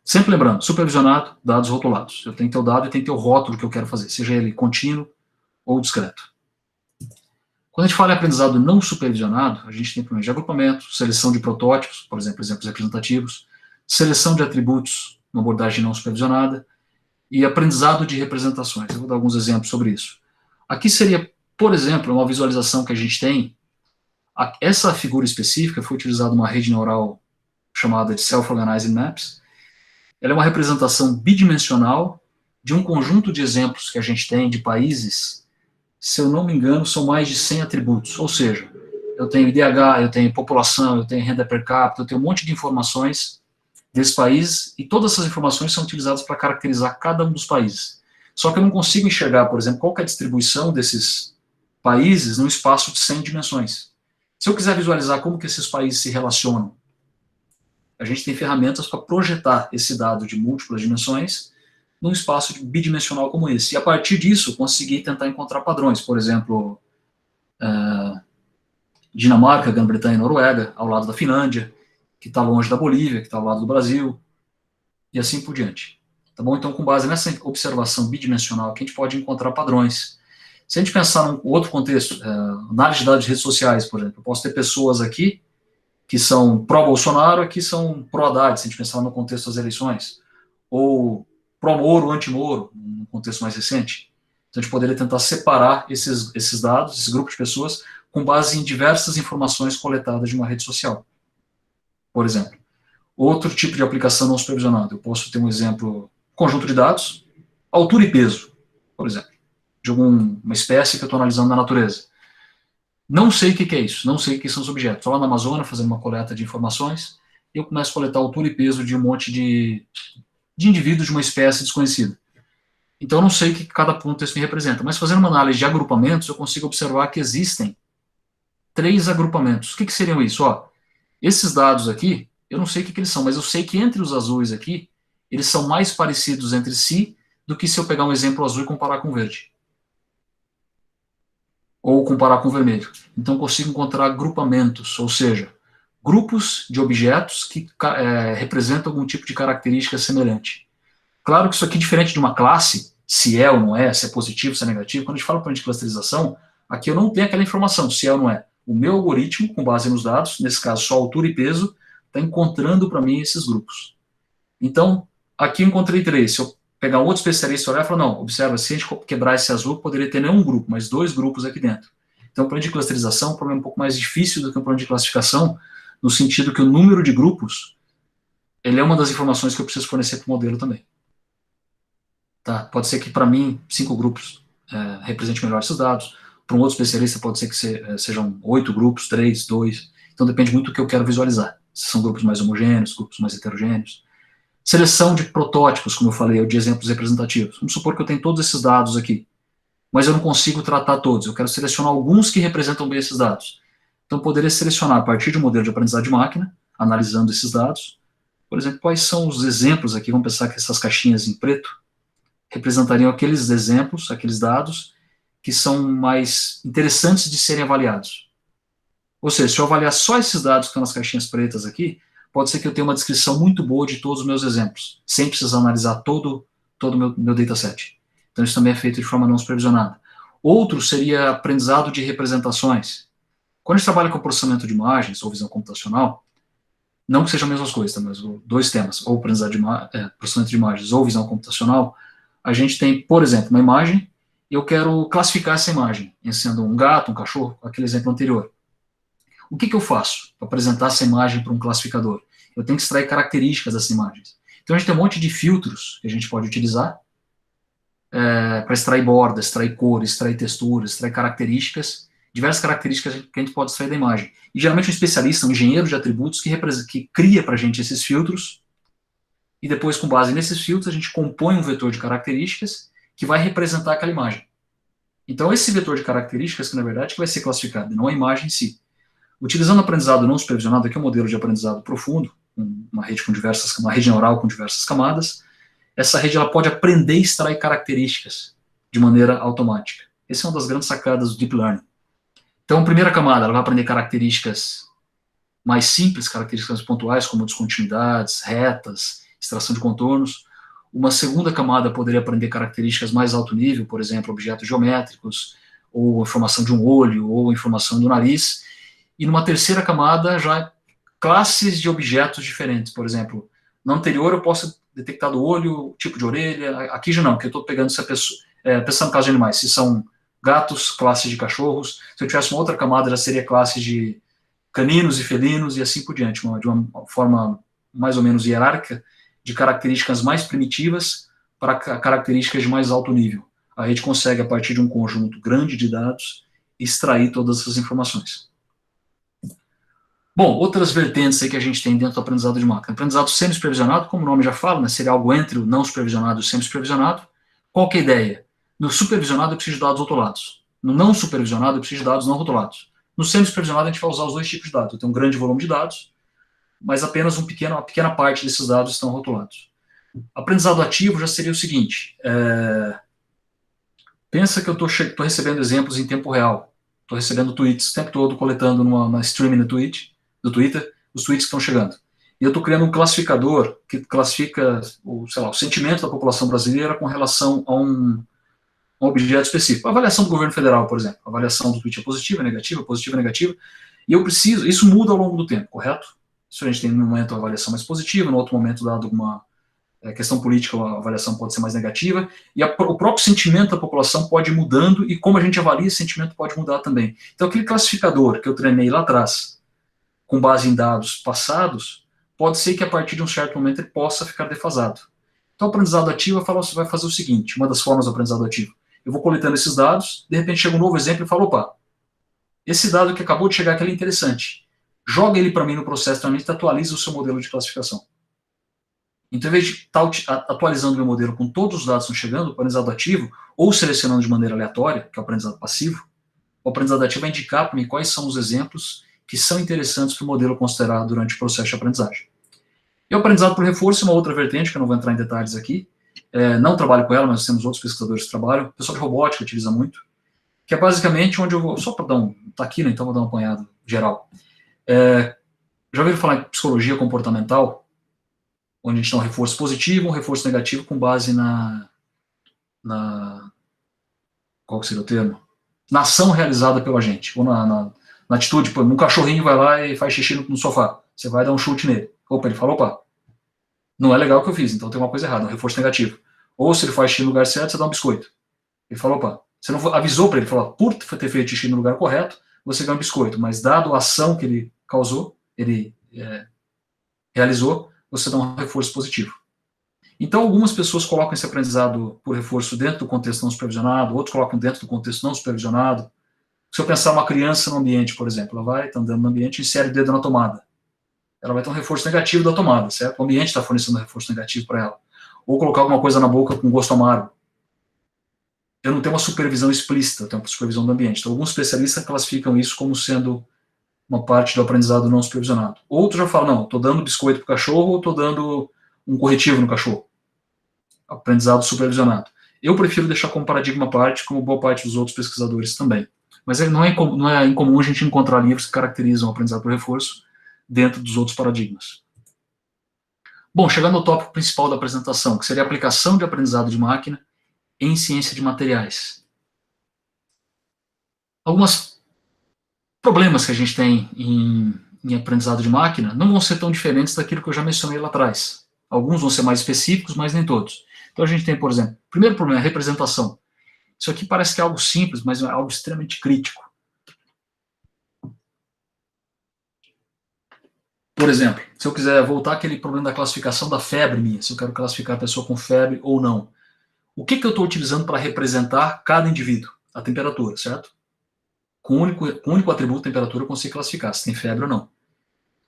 Sempre lembrando, supervisionado, dados rotulados. Eu tenho que ter o dado e tenho que ter o rótulo que eu quero fazer, seja ele contínuo ou discreto. Quando a gente fala em aprendizado não supervisionado, a gente tem problemas de agrupamento, seleção de protótipos, por exemplo, exemplos representativos, seleção de atributos, uma abordagem não supervisionada, e aprendizado de representações. Eu vou dar alguns exemplos sobre isso. Aqui seria, por exemplo, uma visualização que a gente tem. Essa figura específica foi utilizada uma rede neural chamada de Self-Organizing Maps. Ela é uma representação bidimensional de um conjunto de exemplos que a gente tem de países. Se eu não me engano, são mais de 100 atributos, ou seja, eu tenho IDH, eu tenho população, eu tenho renda per capita, eu tenho um monte de informações desses países, e todas essas informações são utilizadas para caracterizar cada um dos países. Só que eu não consigo enxergar, por exemplo, qual que é a distribuição desses países num espaço de 100 dimensões. Se eu quiser visualizar como que esses países se relacionam, a gente tem ferramentas para projetar esse dado de múltiplas dimensões num espaço bidimensional como esse. E a partir disso, conseguir tentar encontrar padrões. Por exemplo, Dinamarca, Grã-Bretanha e Noruega, ao lado da Finlândia, que está longe da Bolívia, que está ao lado do Brasil, e assim por diante. Tá bom? Então, com base nessa observação bidimensional, aqui a gente pode encontrar padrões. Se a gente pensar num outro contexto, análise de dados de redes sociais, por exemplo, eu posso ter pessoas aqui que são pró-Bolsonaro, aqui são pró-Haddad, se a gente pensar no contexto das eleições, ou pró-Moro, anti-Moro, num contexto mais recente. Então, a gente poderia tentar separar esses dados, esse grupo de pessoas, com base em diversas informações coletadas de uma rede social. Por exemplo, outro tipo de aplicação não supervisionada. Eu posso ter um exemplo, conjunto de dados, altura e peso, por exemplo, de uma espécie que eu estou analisando na natureza. Não sei o que é isso, não sei o que são os objetos. Estou lá na Amazônia fazendo uma coleta de informações, e eu começo a coletar altura e peso de um monte de indivíduos de uma espécie desconhecida. Então eu não sei o que cada ponto isso me representa, mas fazendo uma análise de agrupamentos, eu consigo observar que existem 3 agrupamentos. O que seriam isso? Ó, esses dados aqui, eu não sei o que eles são, mas eu sei que entre os azuis aqui, eles são mais parecidos entre si do que se eu pegar um exemplo azul e comparar com o verde. Ou comparar com o vermelho. Então, consigo encontrar agrupamentos, ou seja, grupos de objetos que representam algum tipo de característica semelhante. Claro que isso aqui é diferente de uma classe, se é ou não é, se é positivo, se é negativo. Quando a gente fala de clusterização, aqui eu não tenho aquela informação, se é ou não é. O meu algoritmo, com base nos dados, nesse caso só altura e peso, está encontrando para mim esses grupos. Então, aqui eu encontrei 3. Se eu pegar um outro especialista e olhar e falar, não, observa, se a gente quebrar esse azul, poderia ter não um grupo, mas 2 grupos aqui dentro. Então, o problema de clusterização é um problema um pouco mais difícil do que um problema de classificação, no sentido que o número de grupos, ele é uma das informações que eu preciso fornecer para o modelo também. Tá? Pode ser que, para mim, 5 grupos representem melhor esses dados. Para um outro especialista, pode ser que sejam 8 grupos, 3, 2. Então, depende muito do que eu quero visualizar. Se são grupos mais homogêneos, grupos mais heterogêneos. Seleção de protótipos, como eu falei, ou de exemplos representativos. Vamos supor que eu tenho todos esses dados aqui, mas eu não consigo tratar todos. Eu quero selecionar alguns que representam bem esses dados. Então, eu poderia selecionar a partir de um modelo de aprendizado de máquina, analisando esses dados. Por exemplo, quais são os exemplos aqui? Vamos pensar que essas caixinhas em preto representariam aqueles exemplos, aqueles dados, que são mais interessantes de serem avaliados. Ou seja, se eu avaliar só esses dados que estão nas caixinhas pretas aqui, pode ser que eu tenha uma descrição muito boa de todos os meus exemplos, sem precisar analisar todo o meu dataset. Então, isso também é feito de forma não supervisionada. Outro seria aprendizado de representações. Quando a gente trabalha com processamento de imagens ou visão computacional, não que sejam as mesmas coisas, mas 2 temas, ou aprendizado de processamento de imagens ou visão computacional, a gente tem, por exemplo, uma imagem, e eu quero classificar essa imagem, sendo um gato, um cachorro, aquele exemplo anterior. O que eu faço para apresentar essa imagem para um classificador? Eu tenho que extrair características dessas imagens. Então, a gente tem um monte de filtros que a gente pode utilizar para extrair borda, extrair cor, extrair textura, extrair características, diversas características que a gente pode extrair da imagem. E, geralmente, um especialista, um engenheiro de atributos que cria para a gente esses filtros, e depois, com base nesses filtros, a gente compõe um vetor de características que vai representar aquela imagem. Então, esse vetor de características, que na verdade vai ser classificado, não a imagem em si. Utilizando aprendizado não supervisionado, aqui é um modelo de aprendizado profundo, uma rede neural com diversas camadas, essa rede ela pode aprender e extrair características de maneira automática. Essa é uma das grandes sacadas do Deep Learning. Então, a primeira camada, ela vai aprender características mais simples, características pontuais, como descontinuidades, retas, extração de contornos. Uma segunda camada poderia aprender características mais alto nível, por exemplo, objetos geométricos, ou informação de um olho, ou informação do nariz. E numa terceira camada, já classes de objetos diferentes. Por exemplo, na anterior eu posso detectar do olho, tipo de orelha. Aqui já não, porque eu estou pegando essa pessoa, pensando no caso de animais, se são gatos, classes de cachorros. Se eu tivesse uma outra camada, já seria classes de caninos e felinos, e assim por diante, de uma forma mais ou menos hierárquica, de características mais primitivas para características de mais alto nível. A rede consegue, a partir de um conjunto grande de dados, extrair todas essas informações. Bom, outras vertentes aí que a gente tem dentro do aprendizado de máquina. Aprendizado semi-supervisionado, como o nome já fala, né, seria algo entre o não supervisionado e o semi-supervisionado. Qual que é a ideia? No supervisionado eu preciso de dados rotulados. No não supervisionado eu preciso de dados não rotulados. No semi-supervisionado a gente vai usar os 2 tipos de dados. Eu tenho um grande volume de dados, mas apenas uma pequena parte desses dados estão rotulados. Aprendizado ativo já seria o seguinte, pensa que eu estou recebendo exemplos em tempo real, estou recebendo tweets o tempo todo, coletando numa streaming do Twitter, os tweets que estão chegando. E eu estou criando um classificador que classifica o sentimento da população brasileira com relação a um objeto específico. A avaliação do governo federal, por exemplo. A avaliação do tweet é positiva, negativa, e eu preciso, isso muda ao longo do tempo, correto? Isso a gente tem no momento a avaliação mais positiva, no outro momento dado alguma questão política, a avaliação pode ser mais negativa, e o próprio sentimento da população pode ir mudando, e como a gente avalia esse sentimento pode mudar também. Então, aquele classificador que eu treinei lá atrás, com base em dados passados, pode ser que a partir de um certo momento ele possa ficar defasado. Então, o aprendizado ativo vai fazer o seguinte, uma das formas do aprendizado ativo, eu vou coletando esses dados, de repente chega um novo exemplo e falo, opa, esse dado que acabou de chegar aqui é interessante, joga ele para mim no processo de treinamento e atualiza o seu modelo de classificação. Então, em vez de estar atualizando o meu modelo com todos os dados que estão chegando, o aprendizado ativo, ou selecionando de maneira aleatória, que é o aprendizado passivo, o aprendizado ativo vai indicar para mim quais são os exemplos que são interessantes para o modelo considerar durante o processo de aprendizagem. E o aprendizado por reforço é uma outra vertente, que eu não vou entrar em detalhes aqui, não trabalho com ela, mas temos outros pesquisadores que trabalham, o pessoal de robótica utiliza muito, que é basicamente onde eu vou, só para dar tá aqui, né, então vou dar um apanhado geral. Já ouviram falar em psicologia comportamental, onde a gente dá um reforço positivo, um reforço negativo com base qual que seria o termo? Na ação realizada pelo agente, ou na atitude, pô, um cachorrinho vai lá e faz xixi no sofá, você vai dar um chute nele, opa, ele fala, opa, não é legal o que eu fiz, então tem uma coisa errada, um reforço negativo. Ou se ele faz xixi no lugar certo, você dá um biscoito. Ele fala, opa, você não avisou para ele, falou, por ter feito xixi no lugar correto, você ganha um biscoito, mas dado a ação que ele causou, ele realizou, você dá um reforço positivo. Então, algumas pessoas colocam esse aprendizado por reforço dentro do contexto não supervisionado, outros colocam dentro do contexto não supervisionado. Se eu pensar uma criança no ambiente, por exemplo, ela vai, está andando no ambiente e insere o dedo na tomada. Ela vai ter um reforço negativo da tomada, certo? O ambiente está fornecendo um reforço negativo para ela. Ou colocar alguma coisa na boca com gosto amargo. Eu não tenho uma supervisão explícita, eu tenho uma supervisão do ambiente. Então, alguns especialistas classificam isso como sendo uma parte do aprendizado não supervisionado. Outros já falam, não, estou dando biscoito para o cachorro ou estou dando um corretivo no cachorro. Aprendizado supervisionado. Eu prefiro deixar como paradigma à parte, como boa parte dos outros pesquisadores também. Mas não é incomum a gente encontrar livros que caracterizam o aprendizado por reforço dentro dos outros paradigmas. Bom, chegando ao tópico principal da apresentação, que seria a aplicação de aprendizado de máquina em ciência de materiais. Alguns problemas que a gente tem em aprendizado de máquina não vão ser tão diferentes daquilo que eu já mencionei lá atrás. Alguns vão ser mais específicos, mas nem todos. Então a gente tem, por exemplo, primeiro problema, a representação. Isso aqui parece que é algo simples, mas é algo extremamente crítico. Por exemplo, se eu quiser voltar àquele problema da classificação da febre minha, se eu quero classificar a pessoa com febre ou não, o que eu estou utilizando para representar cada indivíduo? A temperatura, certo? Com o único atributo temperatura eu consigo classificar se tem febre ou não.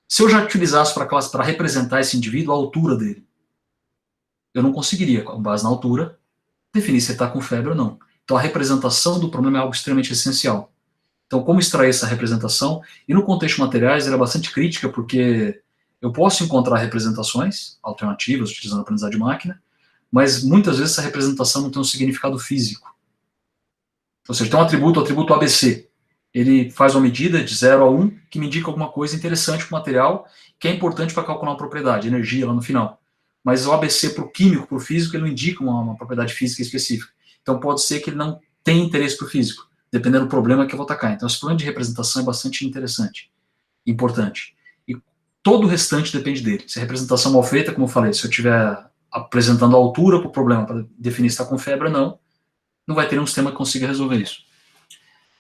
Se eu já utilizasse para representar esse indivíduo a altura dele, eu não conseguiria, com base na altura, definir se ele está com febre ou não. Então a representação do problema é algo extremamente essencial. Então como extrair essa representação? E no contexto de materiais ela é bastante crítica, porque eu posso encontrar representações alternativas utilizando a aprendizagem de máquina, mas muitas vezes essa representação não tem um significado físico. Ou seja, tem um atributo, o atributo ABC. Ele faz uma medida de 0 a 1, que me indica alguma coisa interessante para o material, que é importante para calcular uma propriedade, energia lá no final. Mas o ABC para o químico, para o físico, ele não indica uma propriedade física específica. Então pode ser que ele não tenha interesse para o físico, dependendo do problema que eu vou atacar. Então esse problema de representação é bastante interessante, importante. E todo o restante depende dele. Se a representação mal feita, como eu falei, se eu estiver apresentando a altura para o problema, para definir se está com febre ou não vai ter um sistema que consiga resolver isso.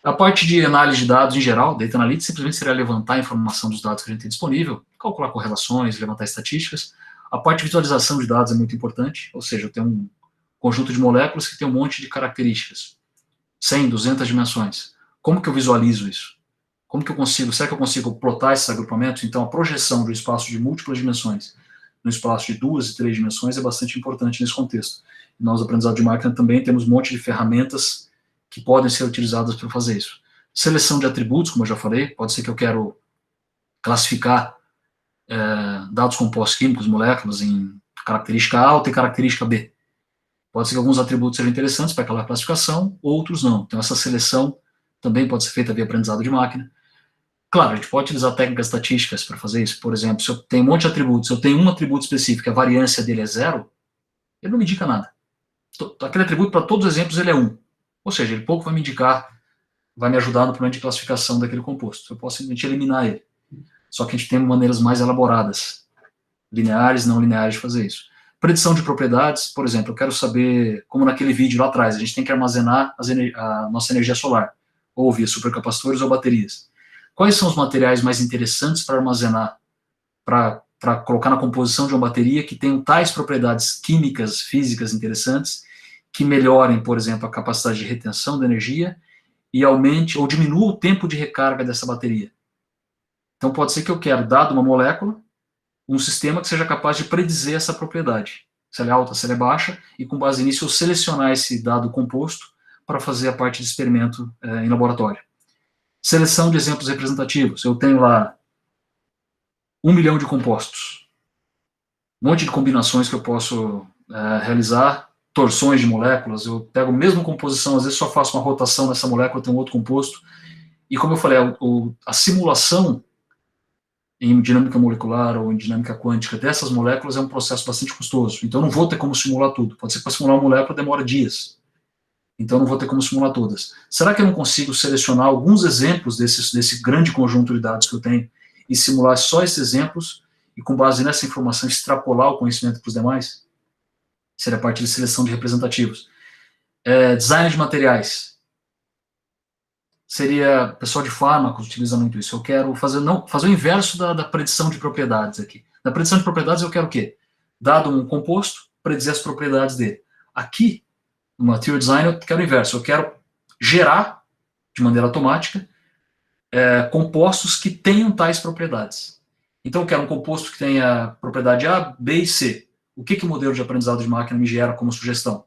A parte de análise de dados em geral, Data Analytics, simplesmente seria levantar a informação dos dados que a gente tem disponível, calcular correlações, levantar estatísticas. A parte de visualização de dados é muito importante, ou seja, eu tenho um conjunto de moléculas que tem um monte de características, 100, 200 dimensões. Como que eu visualizo isso? Como que eu consigo, será que eu consigo plotar esses agrupamentos? Então a projeção do espaço de múltiplas dimensões no espaço de 2 e 3 dimensões é bastante importante nesse contexto. E nós, aprendizado de máquina, também temos um monte de ferramentas que podem ser utilizadas para fazer isso. Seleção de atributos, como eu já falei, pode ser que eu quero classificar dados compostos químicos, moléculas, em característica A ou tem característica B. Pode ser que alguns atributos sejam interessantes para aquela classificação, outros não. Então essa seleção também pode ser feita via aprendizado de máquina. Claro, a gente pode utilizar técnicas estatísticas para fazer isso. Por exemplo, se eu tenho um monte de atributos, se eu tenho um atributo específico, a variância dele é 0, ele não me indica nada. Aquele atributo, para todos os exemplos, ele é 1. Ou seja, ele pouco vai me indicar, vai me ajudar no problema de classificação daquele composto. Eu posso simplesmente eliminar ele. Só que a gente tem maneiras mais elaboradas, lineares, não lineares, de fazer isso. Predição de propriedades, por exemplo, eu quero saber, como naquele vídeo lá atrás, a gente tem que armazenar a nossa energia solar, ou via supercapacitores ou baterias. Quais são os materiais mais interessantes para armazenar, para colocar na composição de uma bateria que tenham tais propriedades químicas, físicas interessantes, que melhorem, por exemplo, a capacidade de retenção da energia e aumente ou diminua o tempo de recarga dessa bateria. Então pode ser que eu quero, dado uma molécula, um sistema que seja capaz de predizer essa propriedade, se ela é alta, se ela é baixa, e com base nisso eu selecionar esse dado composto para fazer a parte de experimento em laboratório. Seleção de exemplos representativos. Eu tenho lá 1 milhão de compostos, um monte de combinações que eu posso realizar, torções de moléculas, eu pego a mesma composição, às vezes só faço uma rotação nessa molécula, tem um outro composto, e como eu falei, a simulação em dinâmica molecular ou em dinâmica quântica dessas moléculas é um processo bastante custoso, então eu não vou ter como simular tudo, pode ser que para simular uma molécula demora dias, então eu não vou ter como simular todas. Será que eu não consigo selecionar alguns exemplos desse grande conjunto de dados que eu tenho e simular só esses exemplos e com base nessa informação extrapolar o conhecimento para os demais? Seria a parte de seleção de representativos. Design de materiais. Seria, o pessoal de fármacos utiliza muito isso. Eu quero fazer o inverso da predição de propriedades aqui. Na predição de propriedades eu quero o quê? Dado um composto, predizer as propriedades dele. Aqui, no Material Design, eu quero o inverso. Eu quero gerar, de maneira automática, compostos que tenham tais propriedades. Então eu quero um composto que tenha propriedade A, B e C. O que o modelo de aprendizado de máquina me gera como sugestão?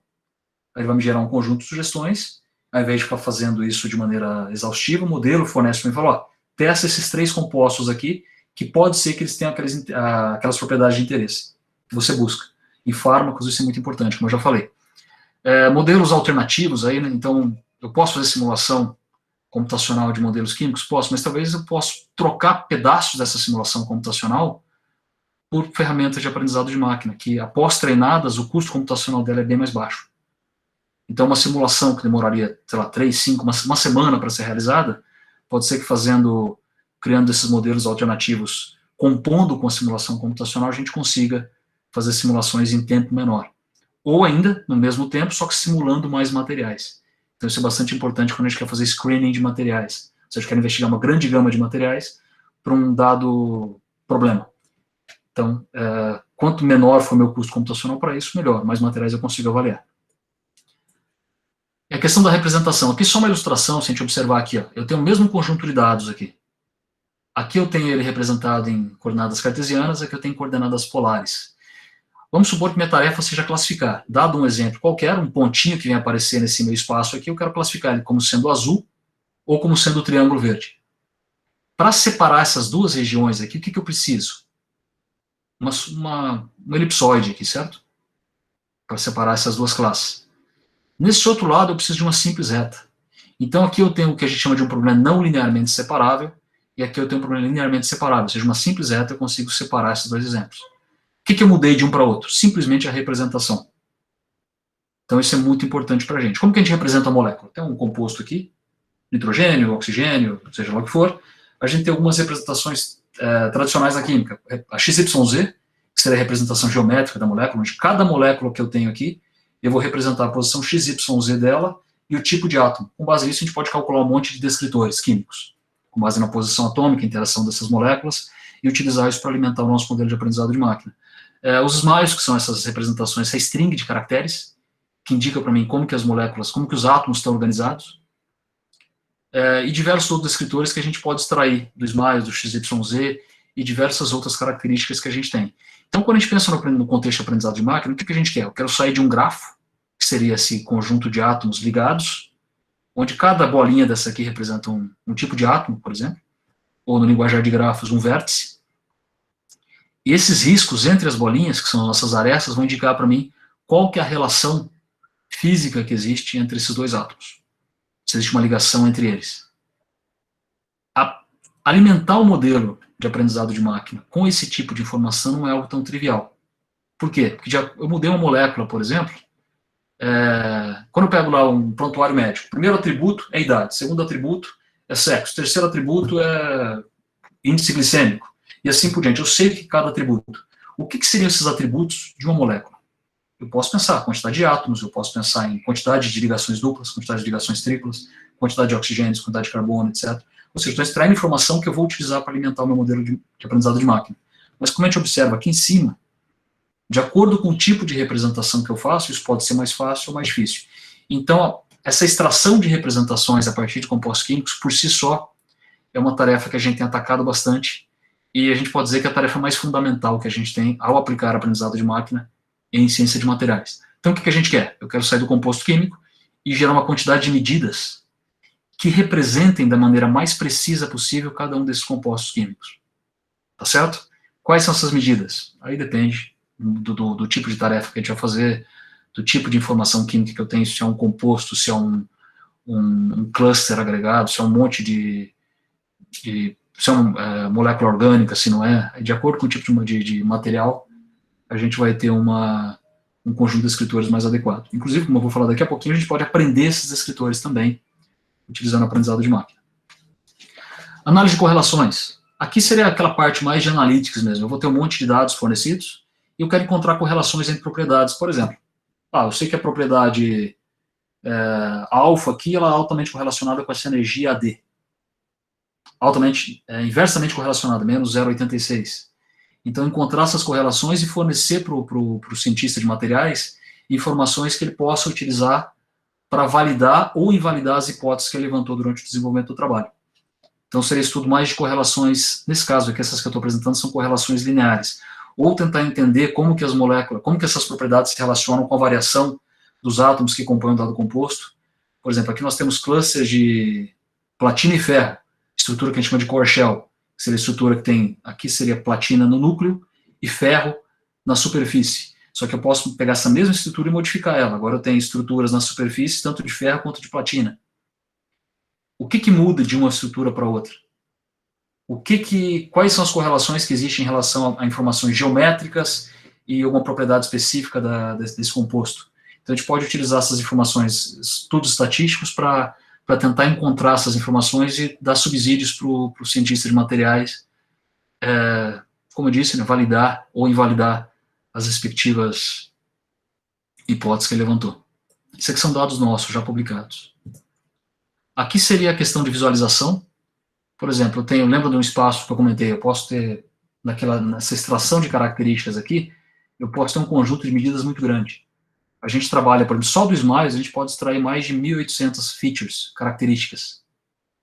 Ele vai me gerar um conjunto de sugestões, ao invés de ficar fazendo isso de maneira exaustiva, o modelo fornece para mim e fala, testa esses 3 compostos aqui, que pode ser que eles tenham aquelas propriedades de interesse que você busca. Em fármacos isso é muito importante, como eu já falei. Modelos alternativos, aí, né, então eu posso fazer simulação computacional de modelos químicos? Posso, mas talvez eu possa trocar pedaços dessa simulação computacional por ferramentas de aprendizado de máquina, que após treinadas, o custo computacional dela é bem mais baixo. Então, uma simulação que demoraria, sei lá, 3, 5, uma semana para ser realizada, pode ser que criando esses modelos alternativos, compondo com a simulação computacional, a gente consiga fazer simulações em tempo menor. Ou ainda, no mesmo tempo, só que simulando mais materiais. Então, isso é bastante importante quando a gente quer fazer screening de materiais. Ou seja, quer investigar uma grande gama de materiais para um dado problema. Então, quanto menor for meu custo computacional para isso, melhor. Mais materiais eu consigo avaliar. É a questão da representação. Aqui só uma ilustração, se a gente observar aqui, ó, eu tenho o mesmo conjunto de dados aqui. Aqui eu tenho ele representado em coordenadas cartesianas, aqui eu tenho coordenadas polares. Vamos supor que minha tarefa seja classificar. Dado um exemplo qualquer, um pontinho que vem aparecer nesse meu espaço aqui, eu quero classificar ele como sendo azul ou como sendo o triângulo verde. Para separar essas duas regiões aqui, o que eu preciso? Uma elipsoide aqui, certo? Para separar essas duas classes. Nesse outro lado, eu preciso de uma simples reta. Então, aqui eu tenho o que a gente chama de um problema não linearmente separável, e aqui eu tenho um problema linearmente separável, ou seja, uma simples reta eu consigo separar esses dois exemplos. O que eu mudei de um para outro? Simplesmente a representação. Então, isso é muito importante para a gente. Como que a gente representa a molécula? Tem um composto aqui, nitrogênio, oxigênio, seja lá o que for. A gente tem algumas representações tradicionais da química. A XYZ, que seria a representação geométrica da molécula, onde cada molécula que eu tenho aqui, eu vou representar a posição XYZ dela e o tipo de átomo. Com base nisso, a gente pode calcular um monte de descritores químicos, com base na posição atômica, interação dessas moléculas, e utilizar isso para alimentar o nosso modelo de aprendizado de máquina. Os smiles, que são essas representações, essa string de caracteres, que indica para mim como que as moléculas, como que os átomos estão organizados, e diversos outros descritores que a gente pode extrair do smiles, do XYZ, e diversas outras características que a gente tem. Então, quando a gente pensa no contexto de aprendizado de máquina, o que a gente quer? Eu quero sair de um grafo, que seria esse conjunto de átomos ligados, onde cada bolinha dessa aqui representa um tipo de átomo, por exemplo, ou no linguajar de grafos, um vértice. E esses riscos entre as bolinhas, que são as nossas arestas, vão indicar para mim qual que é a relação física que existe entre esses dois átomos. Se existe uma ligação entre eles. Alimentar o modelo de aprendizado de máquina com esse tipo de informação não é algo tão trivial. Por quê? Porque eu mudei uma molécula, por exemplo, quando eu pego lá um prontuário médico, o primeiro atributo é idade, o segundo atributo é sexo, o terceiro atributo é índice glicêmico, e assim por diante. Eu sei que cada atributo. O que seriam esses atributos de uma molécula? eu posso pensar quantidade de átomos, eu posso pensar em quantidade de ligações duplas, quantidade de ligações triplas, quantidade de oxigênios, quantidade de carbono, etc. Ou seja, estou extraindo informação que eu vou utilizar para alimentar o meu modelo de aprendizado de máquina. Mas como a gente observa aqui em cima, de acordo com o tipo de representação que eu faço, isso pode ser mais fácil ou mais difícil. Então, essa extração de representações a partir de compostos químicos, por si só, é uma tarefa que a gente tem atacado bastante, e a gente pode dizer que é a tarefa mais fundamental que a gente tem ao aplicar aprendizado de máquina em ciência de materiais. Então, o que a gente quer? Eu quero sair do composto químico e gerar uma quantidade de medidas que representem da maneira mais precisa possível cada um desses compostos químicos. Tá certo? Quais são essas medidas? Aí depende do tipo de tarefa que a gente vai fazer, do tipo de informação química que eu tenho, se é um composto, se é um cluster agregado, se é um monte se é uma molécula orgânica, se não é. De acordo com o tipo de material, a gente vai ter um conjunto de descritores mais adequado. Inclusive, como eu vou falar daqui a pouquinho, a gente pode aprender esses descritores também, utilizando aprendizado de máquina. Análise de correlações. Aqui seria aquela parte mais de analytics mesmo. Eu vou ter um monte de dados fornecidos e eu quero encontrar correlações entre propriedades. Por exemplo, eu sei que a propriedade alfa aqui ela é altamente correlacionada com essa energia AD. Inversamente correlacionada, menos 0,86. Então, encontrar essas correlações e fornecer para o cientista de materiais informações que ele possa utilizar para validar ou invalidar as hipóteses que ele levantou durante o desenvolvimento do trabalho. Então, seria estudo mais de correlações, nesse caso aqui, essas que eu estou apresentando são correlações lineares, ou tentar entender como que as moléculas, como que essas propriedades se relacionam com a variação dos átomos que compõem um dado composto. Por exemplo, aqui nós temos clusters de platina e ferro, estrutura que a gente chama de core shell, que seria a estrutura que tem, aqui seria platina no núcleo e ferro na superfície. Só que eu posso pegar essa mesma estrutura e modificar ela. Agora eu tenho estruturas na superfície, tanto de ferro quanto de platina. O que muda de uma estrutura para outra? Quais são as correlações que existem em relação a informações geométricas e alguma propriedade específica desse composto? Então a gente pode utilizar essas informações, estudos estatísticos, para tentar encontrar essas informações e dar subsídios para o cientista de materiais, como eu disse, validar ou invalidar as respectivas hipóteses que ele levantou. Isso aqui são dados nossos, já publicados. Aqui seria a questão de visualização. Por exemplo, lembra de um espaço que eu comentei, eu posso ter, nessa extração de características aqui, eu posso ter um conjunto de medidas muito grande. A gente trabalha, por exemplo, só do Smiles, a gente pode extrair mais de 1.800 features, características.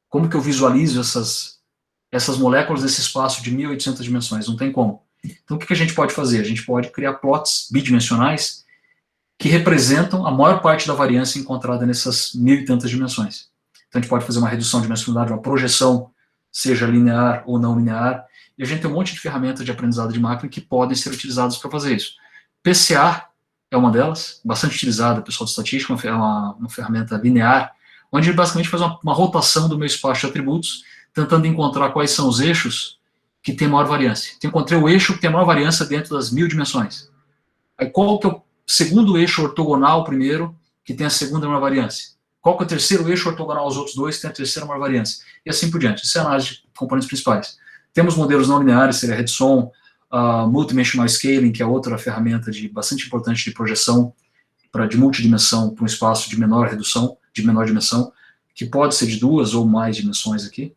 Como que eu visualizo essas moléculas nesse espaço de 1.800 dimensões? Não tem como. Então, o que a gente pode fazer? A gente pode criar plots bidimensionais que representam a maior parte da variância encontrada nessas 1.000 e tantas dimensões. Então, a gente pode fazer uma redução de dimensionalidade, uma projeção, seja linear ou não linear, e a gente tem um monte de ferramentas de aprendizado de máquina que podem ser utilizadas para fazer isso. PCA é uma delas, bastante utilizada, pessoal de estatística, uma ferramenta linear, onde ele basicamente faz uma rotação do meu espaço de atributos, tentando encontrar quais são os eixos que têm maior variância. Então, encontrei o eixo que tem a maior variância dentro das 1.000 dimensões. Aí, qual que é o segundo eixo ortogonal, primeiro, que tem a segunda maior variância? Qual que é o terceiro eixo ortogonal aos outros dois, que tem a terceira maior variância? E assim por diante. Isso é a análise de componentes principais. Temos modelos não lineares, seria a Redson, Multidimensional Scaling, que é outra ferramenta bastante importante de projeção de multidimensão para um espaço de menor redução, de menor dimensão, que pode ser de 2 ou mais dimensões aqui.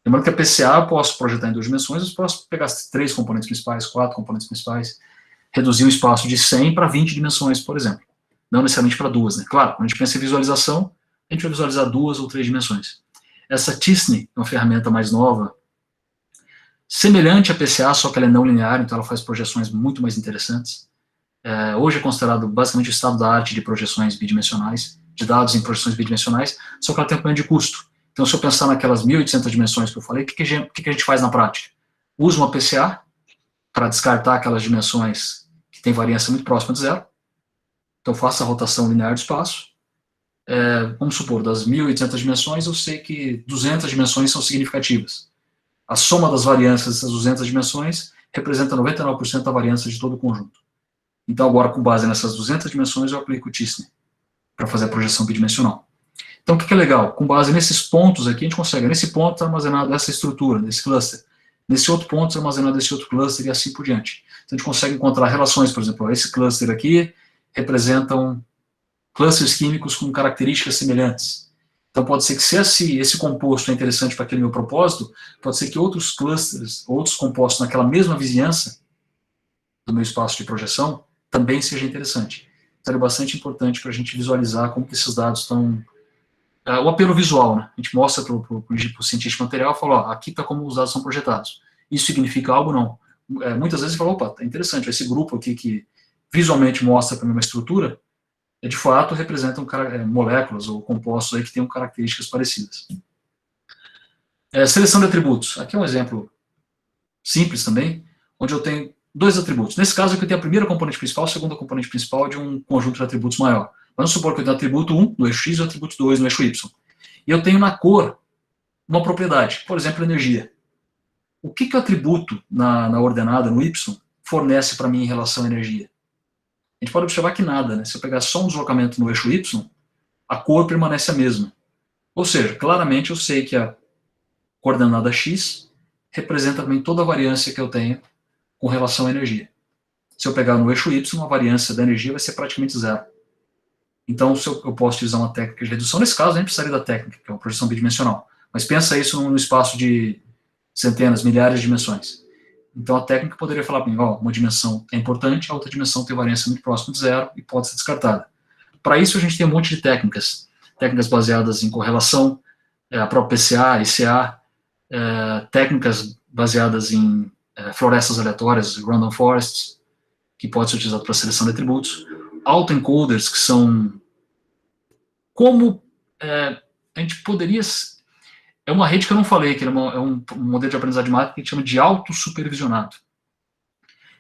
Lembrando que a PCA eu posso projetar em 2 dimensões, eu posso pegar 3 componentes principais, 4 componentes principais, reduzir um espaço de 100 para 20 dimensões, por exemplo. Não necessariamente para 2, né? Claro, quando a gente pensa em visualização, a gente vai visualizar 2 ou 3 dimensões. Essa t-SNE é uma ferramenta mais nova, semelhante à PCA, só que ela é não linear, então ela faz projeções muito mais interessantes. Hoje é considerado basicamente o estado da arte de projeções bidimensionais, de dados em projeções bidimensionais, só que ela tem um problema de custo. Então, se eu pensar naquelas 1.800 dimensões que eu falei, o que a gente faz na prática? Usa uma PCA para descartar aquelas dimensões que têm variância muito próxima de zero. Então, eu faço a rotação linear do espaço. Vamos supor, das 1.800 dimensões, eu sei que 200 dimensões são significativas. A soma das variâncias dessas 200 dimensões representa 99% da variância de todo o conjunto. Então, agora, com base nessas 200 dimensões, eu aplico o t-SNE para fazer a projeção bidimensional. Então, o que é legal? Com base nesses pontos aqui, a gente consegue, nesse ponto está armazenado essa estrutura, nesse cluster. Nesse outro ponto está armazenado esse outro cluster e assim por diante. Então, a gente consegue encontrar relações, por exemplo, esse cluster aqui representam clusters químicos com características semelhantes. Então pode ser que se esse composto é interessante para aquele meu propósito, pode ser que outros clusters, outros compostos naquela mesma vizinhança do meu espaço de projeção, também seja interessante. Então é bastante importante para a gente visualizar como que esses dados estão... o apelo visual, né? A gente mostra para o cientista material e fala, ó, aqui está como os dados são projetados. Isso significa algo? Não. Muitas vezes fala, opa, tá interessante, esse grupo aqui que visualmente mostra para mim uma estrutura, de fato representam moléculas ou compostos aí que tenham características parecidas. Seleção de atributos. Aqui é um exemplo simples também, onde eu tenho 2 atributos. Nesse caso aqui eu tenho a primeira componente principal, a segunda componente principal de um conjunto de atributos maior. Vamos supor que eu tenho o atributo 1 no eixo X e o atributo 2 no eixo Y. E eu tenho na cor uma propriedade, por exemplo, energia. O que o atributo na ordenada, no Y, fornece para mim em relação à energia? A gente pode observar que nada, né? Se eu pegar só um deslocamento no eixo Y, a cor permanece a mesma. Ou seja, claramente eu sei que a coordenada X representa também toda a variância que eu tenho com relação à energia. Se eu pegar no eixo Y, a variância da energia vai ser praticamente zero. Então, eu posso utilizar uma técnica de redução. Nesse caso, a gente precisaria da técnica, que é uma projeção bidimensional. Mas pensa isso no espaço de centenas, milhares de dimensões. Então, a técnica poderia falar para mim, ó, uma dimensão é importante, a outra dimensão tem variância muito próxima de zero e pode ser descartada. Para isso, a gente tem um monte de técnicas. Técnicas baseadas em correlação, a própria PCA, ICA, técnicas baseadas em florestas aleatórias, random forests, que pode ser utilizado para seleção de atributos. Autoencoders, que são como a gente poderia... É uma rede que eu não falei, que é um modelo de aprendizagem de máquina que a gente chama de autossupervisionado.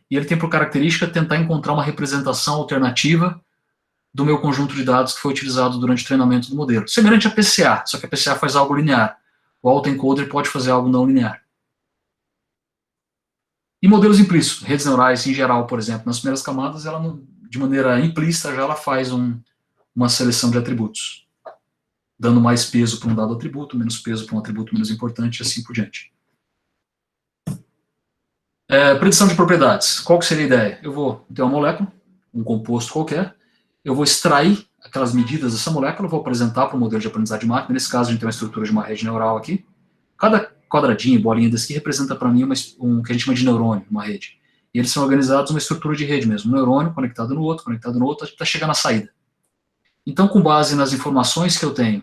E ele tem por característica tentar encontrar uma representação alternativa do meu conjunto de dados que foi utilizado durante o treinamento do modelo. Semelhante à PCA, só que a PCA faz algo linear. O autoencoder pode fazer algo não linear. E modelos implícitos, redes neurais em geral, por exemplo, nas primeiras camadas, ela de maneira implícita já ela faz uma seleção de atributos, dando mais peso para um dado atributo, menos peso para um atributo menos importante, e assim por diante. Predição de propriedades. Qual que seria a ideia? Eu vou ter uma molécula, um composto qualquer, eu vou extrair aquelas medidas dessa molécula, vou apresentar para o modelo de aprendizagem de máquina. Nesse caso, a gente tem uma estrutura de uma rede neural aqui. Cada quadradinho, bolinha desse aqui, representa para mim um que a gente chama de neurônio, uma rede. E eles são organizados numa estrutura de rede mesmo. Um neurônio conectado no outro, até chegar na saída. Então, com base nas informações que eu tenho,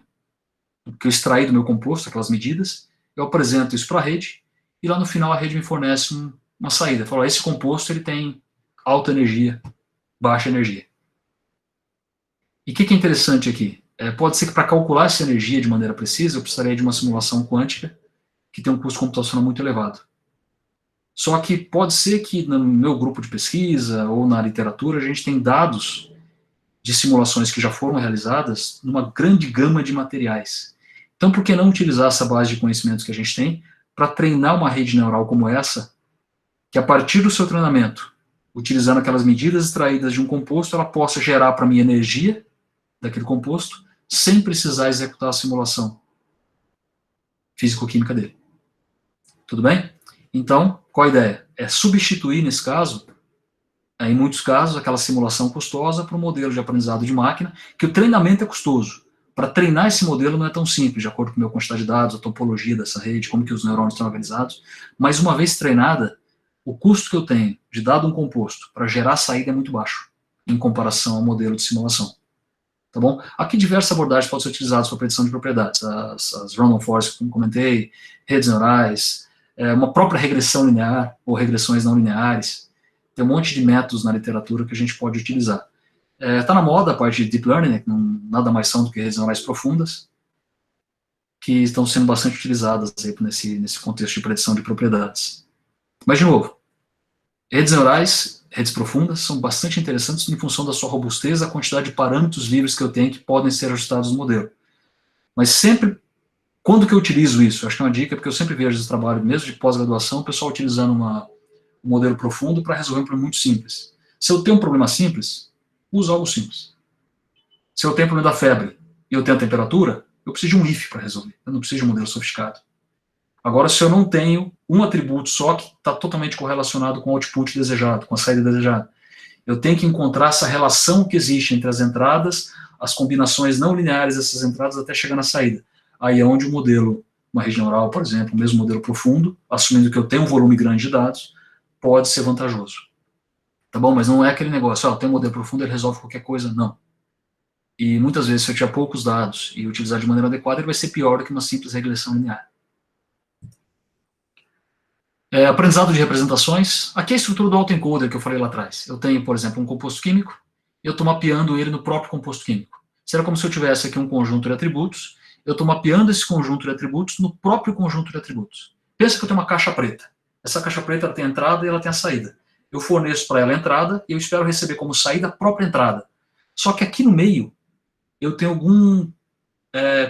que eu extraí do meu composto, aquelas medidas, eu apresento isso para a rede, e lá no final a rede me fornece uma saída. Fala, esse composto ele tem alta energia, baixa energia. E o que é interessante aqui? Pode ser que para calcular essa energia de maneira precisa, eu precisaria de uma simulação quântica, que tem um custo computacional muito elevado. Só que pode ser que no meu grupo de pesquisa, ou na literatura, a gente tem dados de simulações que já foram realizadas numa grande gama de materiais. Então, por que não utilizar essa base de conhecimentos que a gente tem para treinar uma rede neural como essa, que a partir do seu treinamento, utilizando aquelas medidas extraídas de um composto, ela possa gerar para mim energia daquele composto, sem precisar executar a simulação físico-química dele. Tudo bem? Então, qual a ideia? É substituir, nesse caso, em muitos casos, aquela simulação custosa para um modelo de aprendizado de máquina, que o treinamento é custoso. Para treinar esse modelo não é tão simples, de acordo com a minha quantidade de dados, a topologia dessa rede, como que os neurônios estão organizados, mas uma vez treinada, o custo que eu tenho de dado um composto para gerar saída é muito baixo, em comparação ao modelo de simulação. Tá bom? Aqui diversas abordagens podem ser utilizadas para predição de propriedades, as random forests, como comentei, redes neurais, uma própria regressão linear, ou regressões não lineares. Tem um monte de métodos na literatura que a gente pode utilizar. Está na moda a parte de Deep Learning, né, que nada mais são do que redes neurais profundas, que estão sendo bastante utilizadas aí nesse contexto de predição de propriedades. Mas, de novo, redes neurais, redes profundas, são bastante interessantes em função da sua robustez, a quantidade de parâmetros livres que eu tenho que podem ser ajustados no modelo. Mas sempre, quando que eu utilizo isso? Acho que é uma dica, porque eu sempre vejo esse trabalho, mesmo de pós-graduação, o pessoal utilizando um modelo profundo para resolver um problema muito simples. Se eu tenho um problema simples, uso algo simples. Se eu tenho um problema da febre e eu tenho a temperatura, eu preciso de um if para resolver, eu não preciso de um modelo sofisticado. Agora, se eu não tenho um atributo só que está totalmente correlacionado com o output desejado, com a saída desejada, Eu tenho que encontrar essa relação que existe entre as entradas, as combinações não lineares dessas entradas até chegar na saída. Aí é onde o modelo, uma região oral, por exemplo, o mesmo modelo profundo, assumindo que eu tenho um volume grande de dados, pode ser vantajoso. Tá bom? Mas não é aquele negócio, eu tenho um modelo profundo, ele resolve qualquer coisa, não. E muitas vezes, se eu tiver poucos dados e utilizar de maneira adequada, ele vai ser pior do que uma simples regressão linear. Aprendizado de representações. Aqui é a estrutura do autoencoder que eu falei lá atrás. Eu tenho, por exemplo, um composto químico, eu estou mapeando ele no próprio composto químico. Será como se eu tivesse aqui um conjunto de atributos, eu estou mapeando esse conjunto de atributos no próprio conjunto de atributos. Pensa que eu tenho uma caixa preta. Essa caixa preta tem a entrada e ela tem a saída. Eu forneço para ela a entrada e eu espero receber como saída a própria entrada. Só que aqui no meio, eu tenho algum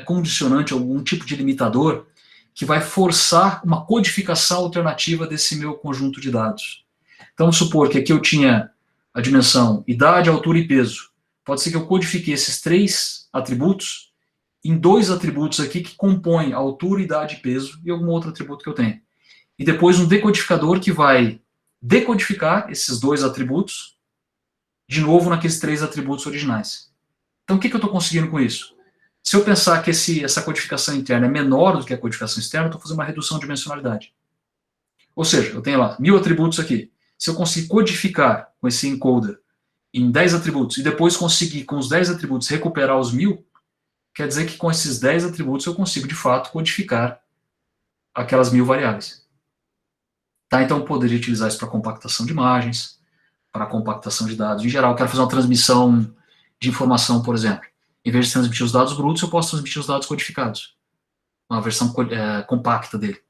condicionante, algum tipo de limitador que vai forçar uma codificação alternativa desse meu conjunto de dados. Então, vamos supor que aqui eu tinha a dimensão idade, altura e peso. Pode ser que eu codifique esses 3 atributos em 2 atributos aqui que compõem altura, idade e peso e algum outro atributo que eu tenho. E depois um decodificador que vai decodificar esses 2 atributos de novo naqueles 3 atributos originais. Então, o que eu estou conseguindo com isso? Se eu pensar que essa codificação interna é menor do que a codificação externa, eu estou fazendo uma redução de dimensionalidade. Ou seja, eu tenho lá 1000 atributos aqui. Se eu conseguir codificar com esse encoder em 10 atributos e depois conseguir com os 10 atributos recuperar os 1000, quer dizer que com esses 10 atributos eu consigo, de fato, codificar aquelas 1000 variáveis. Tá? Então, eu poderia utilizar isso para compactação de imagens, para compactação de dados. Em geral, eu quero fazer uma transmissão de informação, por exemplo. Em vez de transmitir os dados brutos, eu posso transmitir os dados codificados. Uma versão compacta dele.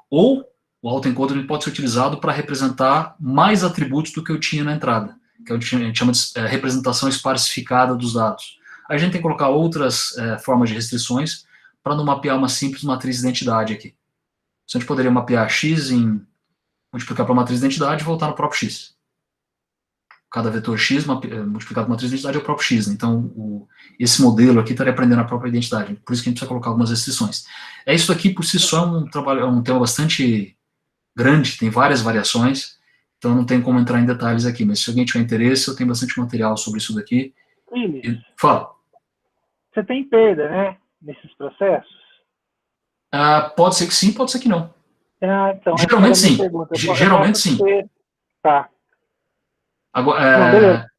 Ou o autoencoder pode ser utilizado para representar mais atributos do que eu tinha na entrada, que a gente chama de representação esparsificada dos dados. Aí a gente tem que colocar outras formas de restrições para não mapear uma simples matriz de identidade aqui. Então, a gente poderia mapear x multiplicar para a matriz de identidade e voltar no próprio x. Cada vetor x multiplicado por matriz de identidade é o próprio x. Né? Então, esse modelo aqui estaria aprendendo a própria identidade. Por isso que a gente precisa colocar algumas restrições. Isso aqui, por si só, é um tema bastante grande, tem várias variações, então não tem como entrar em detalhes aqui, mas se alguém tiver interesse, eu tenho bastante material sobre isso daqui. Fala. Você tem perda, né, nesses processos? Pode ser que sim, pode ser que não. Então, geralmente sim. Geralmente sim. Tá. Agora,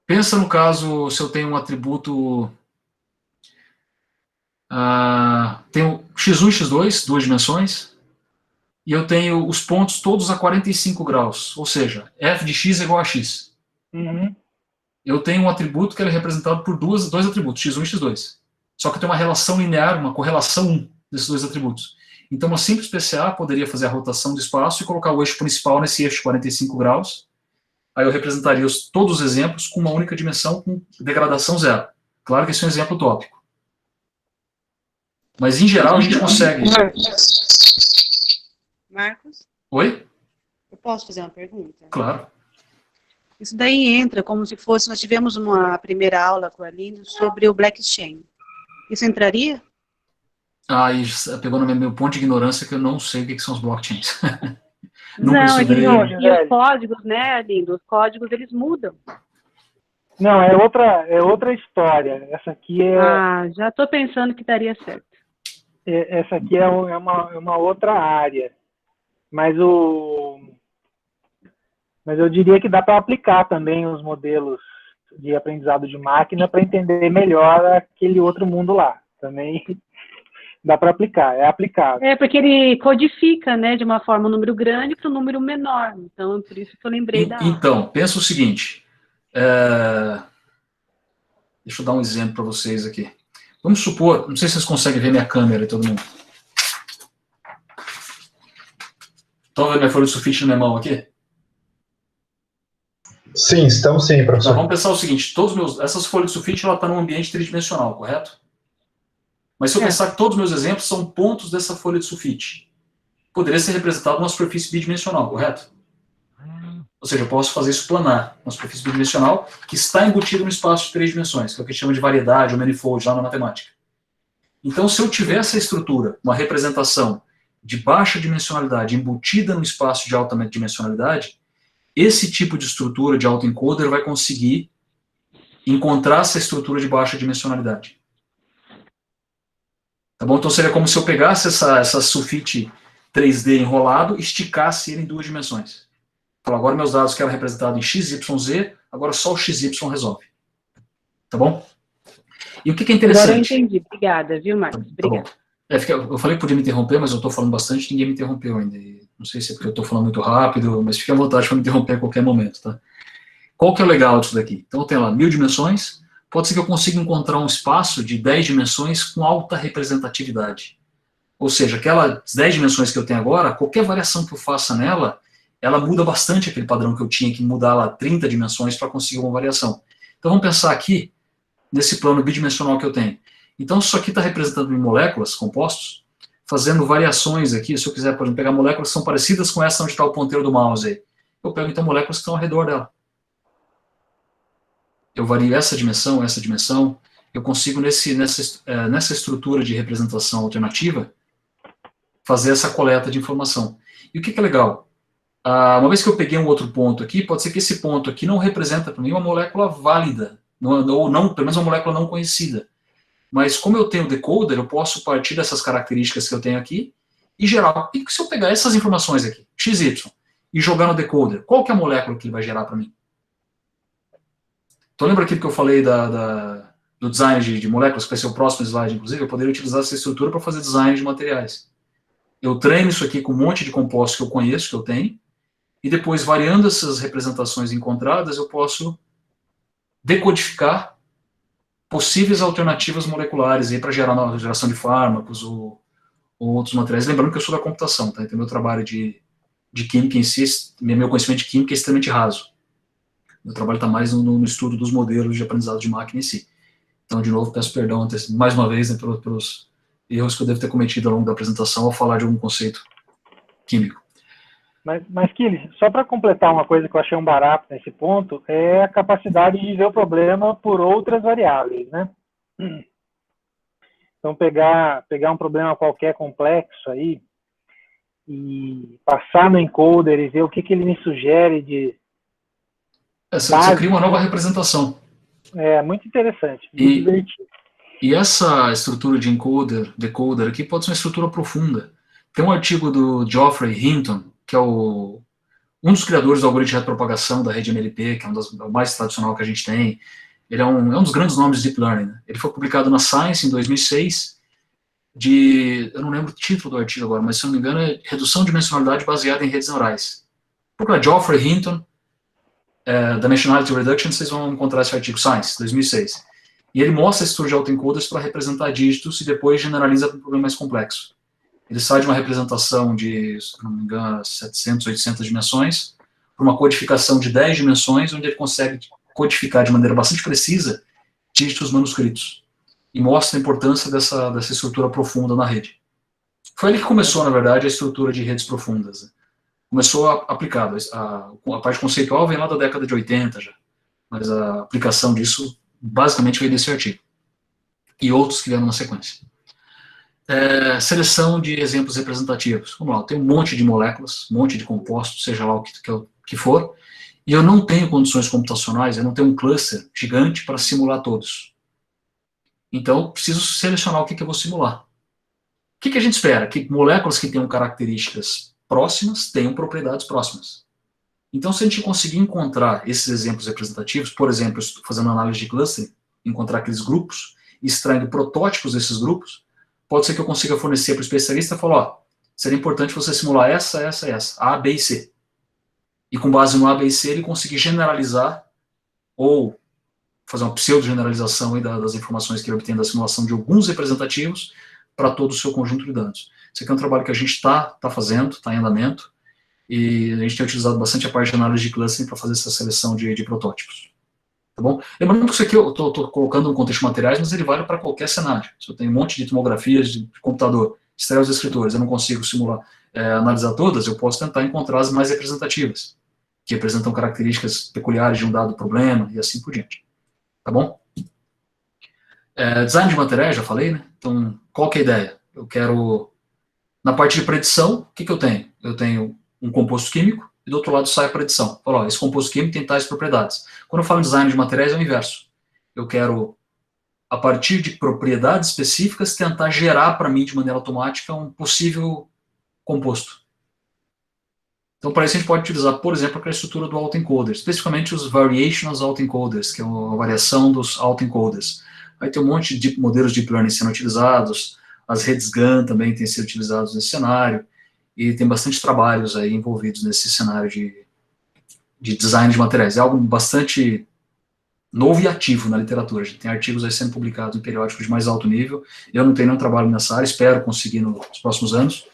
pensa no caso, se eu tenho um atributo, tenho x1 e x2, 2 dimensões, e eu tenho os pontos todos a 45 graus, ou seja, f de x é igual a x. Uhum. Eu tenho um atributo que é representado por dois atributos, x1 e x2. Só que eu tenho uma relação linear, uma correlação 1 desses 2 atributos. Então, uma simples PCA poderia fazer a rotação do espaço e colocar o eixo principal nesse eixo de 45 graus. Aí eu representaria todos os exemplos com uma única dimensão com degradação 0. Claro que esse é um exemplo utópico. Mas, em geral, a gente consegue... Marcos? Oi? Eu posso fazer uma pergunta? Claro. Isso daí entra como se fosse... Nós tivemos uma primeira aula com a Arlindo sobre o blockchain. Isso entraria? Isso pegou no meu ponto de ignorância que eu não sei o que são os blockchains. Não, e os códigos, né, Arlindo? Os códigos, eles mudam. Não, é outra história. Essa aqui é... já estou pensando que daria certo. Essa aqui é uma outra área. Mas eu diria que dá para aplicar também os modelos de aprendizado de máquina para entender melhor aquele outro mundo lá. Também dá para aplicar, é aplicável. Porque ele codifica, né, de uma forma um número grande para um número menor. Então, por isso que eu lembrei da aula. Então, pensa o seguinte. Deixa eu dar um exemplo para vocês aqui. Vamos supor, não sei se vocês conseguem ver minha câmera e todo mundo. Estão vendo minha folha de sulfite na minha mão aqui? Sim, estamos sim, professor. Então, vamos pensar o seguinte, essas folhas de sulfite estão num ambiente tridimensional, correto? Mas se eu pensar que todos os meus exemplos são pontos dessa folha de sulfite, poderia ser representado numa superfície bidimensional, correto? Ou seja, eu posso fazer isso planar, uma superfície bidimensional que está embutida no espaço de 3 dimensões, que é o que a gente chama de variedade ou manifold lá na matemática. Então, se eu tiver essa estrutura, uma representação de baixa dimensionalidade embutida no espaço de alta dimensionalidade, esse tipo de estrutura de autoencoder vai conseguir encontrar essa estrutura de baixa dimensionalidade. Tá bom? Então seria como se eu pegasse essa sulfite 3D enrolado e esticasse ele em 2 dimensões. Então agora meus dados que eram representados em XYZ, agora só o XY resolve. Tá bom? E o que é interessante... Agora eu entendi. Obrigada, viu, Marcos? Obrigada. Tá bom. Eu falei que podia me interromper, mas eu estou falando bastante, ninguém me interrompeu ainda. Não sei se é porque eu estou falando muito rápido, mas fique à vontade para me interromper a qualquer momento, tá? Qual que é o legal disso daqui? Então eu tenho lá 1000 dimensões, pode ser que eu consiga encontrar um espaço de 10 dimensões com alta representatividade. Ou seja, aquelas 10 dimensões que eu tenho agora, qualquer variação que eu faça nela, ela muda bastante aquele padrão que eu tinha que mudar lá 30 dimensões para conseguir uma variação. Então vamos pensar aqui, nesse plano bidimensional que eu tenho. Então isso aqui está representando em moléculas, compostos, fazendo variações aqui, se eu quiser, por exemplo, pegar moléculas que são parecidas com essa onde está o ponteiro do mouse aí. Eu pego então moléculas que estão ao redor dela. Eu vario essa dimensão, eu consigo nessa estrutura de representação alternativa fazer essa coleta de informação. E o que é legal? Uma vez que eu peguei um outro ponto aqui, pode ser que esse ponto aqui não representa para mim uma molécula válida, ou não, pelo menos uma molécula não conhecida. Mas como eu tenho o decoder, eu posso partir dessas características que eu tenho aqui e gerar. E se eu pegar essas informações aqui, XY, e jogar no decoder, qual que é a molécula que ele vai gerar para mim? Então lembra aquilo que eu falei do design de moléculas, que vai ser o próximo slide, inclusive? Eu poderia utilizar essa estrutura para fazer design de materiais. Eu treino isso aqui com um monte de compostos que eu conheço, que eu tenho, e depois, variando essas representações encontradas, eu posso decodificar possíveis alternativas moleculares para gerar nova geração de fármacos ou outros materiais. Lembrando que eu sou da computação, tá? Então meu trabalho de química em si, meu conhecimento de química é extremamente raso. Meu trabalho está mais no estudo dos modelos de aprendizado de máquina em si. Então, de novo, peço perdão mais uma vez, né, pelos erros que eu devo ter cometido ao longo da apresentação ao falar de algum conceito químico. Mas Kilis, só para completar uma coisa que eu achei um barato nesse ponto, é a capacidade de ver o problema por outras variáveis, né? Então, pegar um problema qualquer complexo aí e passar no encoder e ver o que ele me sugere de... Você cria uma nova representação. É, muito interessante, muito divertido. E essa estrutura de encoder, decoder aqui pode ser uma estrutura profunda. Tem um artigo do Geoffrey Hinton, que é um dos criadores do algoritmo de retropropagação da rede MLP, que é o mais tradicional que a gente tem. Ele é um dos grandes nomes de Deep Learning. Né? Ele foi publicado na Science em 2006, eu não lembro o título do artigo agora, mas se não me engano é Redução de Dimensionalidade Baseada em Redes Neurais. Procura Geoffrey Hinton, Dimensionality Reduction, vocês vão encontrar esse artigo, Science, 2006. E ele mostra a estrutura de autoencoders para representar dígitos e depois generaliza para um problema mais complexo. Ele sai de uma representação de, se não me engano, 700, 800 dimensões, para uma codificação de 10 dimensões, onde ele consegue codificar de maneira bastante precisa dígitos manuscritos. E mostra a importância dessa estrutura profunda na rede. Foi ali que começou, na verdade, a estrutura de redes profundas. Começou aplicado. A parte conceitual vem lá da década de 80 já. Mas a aplicação disso, basicamente, veio desse artigo. E outros que vieram na sequência. Seleção de exemplos representativos. Vamos lá, eu tenho um monte de moléculas, um monte de compostos, seja lá o que for, e eu não tenho condições computacionais, eu não tenho um cluster gigante para simular todos. Então, eu preciso selecionar o que eu vou simular. O que a gente espera? Que moléculas que tenham características próximas tenham propriedades próximas. Então, se a gente conseguir encontrar esses exemplos representativos, por exemplo, fazendo análise de cluster, encontrar aqueles grupos, extraindo protótipos desses grupos, pode ser que eu consiga fornecer para o especialista e falar, seria importante você simular essa, A, B e C. E com base no A, B e C, ele conseguir generalizar ou fazer uma pseudo-generalização aí das informações que ele obtém da simulação de alguns representativos para todo o seu conjunto de dados. Isso aqui é um trabalho que a gente está fazendo, está em andamento, e a gente tem utilizado bastante a parte de análise de clustering para fazer essa seleção de protótipos. Tá bom? Lembrando que isso aqui eu estou colocando no contexto de materiais, mas ele vale para qualquer cenário. Se eu tenho um monte de tomografias de computador, extrair os descritores, eu não consigo simular, analisar todas, eu posso tentar encontrar as mais representativas, que representam características peculiares de um dado problema, e assim por diante. Tá bom? Design de materiais, já falei, né? Então, qual que é a ideia? Eu quero, na parte de predição, o que eu tenho? Eu tenho um composto químico, e do outro lado sai a predição. Fala, ó, esse composto químico tem tais propriedades. Quando eu falo em design de materiais, é o inverso. Eu quero, a partir de propriedades específicas, tentar gerar para mim, de maneira automática, um possível composto. Então, para isso, a gente pode utilizar, por exemplo, aquela estrutura do autoencoder, especificamente os variational autoencoders, que é a variação dos autoencoders. Aí tem um monte de modelos de deep learning sendo utilizados, as redes GAN também têm sido utilizadas nesse cenário, e tem bastante trabalhos aí envolvidos nesse cenário de design de materiais. É algo bastante novo e ativo na literatura. A gente tem artigos aí sendo publicados em periódicos de mais alto nível. Eu não tenho nenhum trabalho nessa área, espero conseguir nos próximos anos,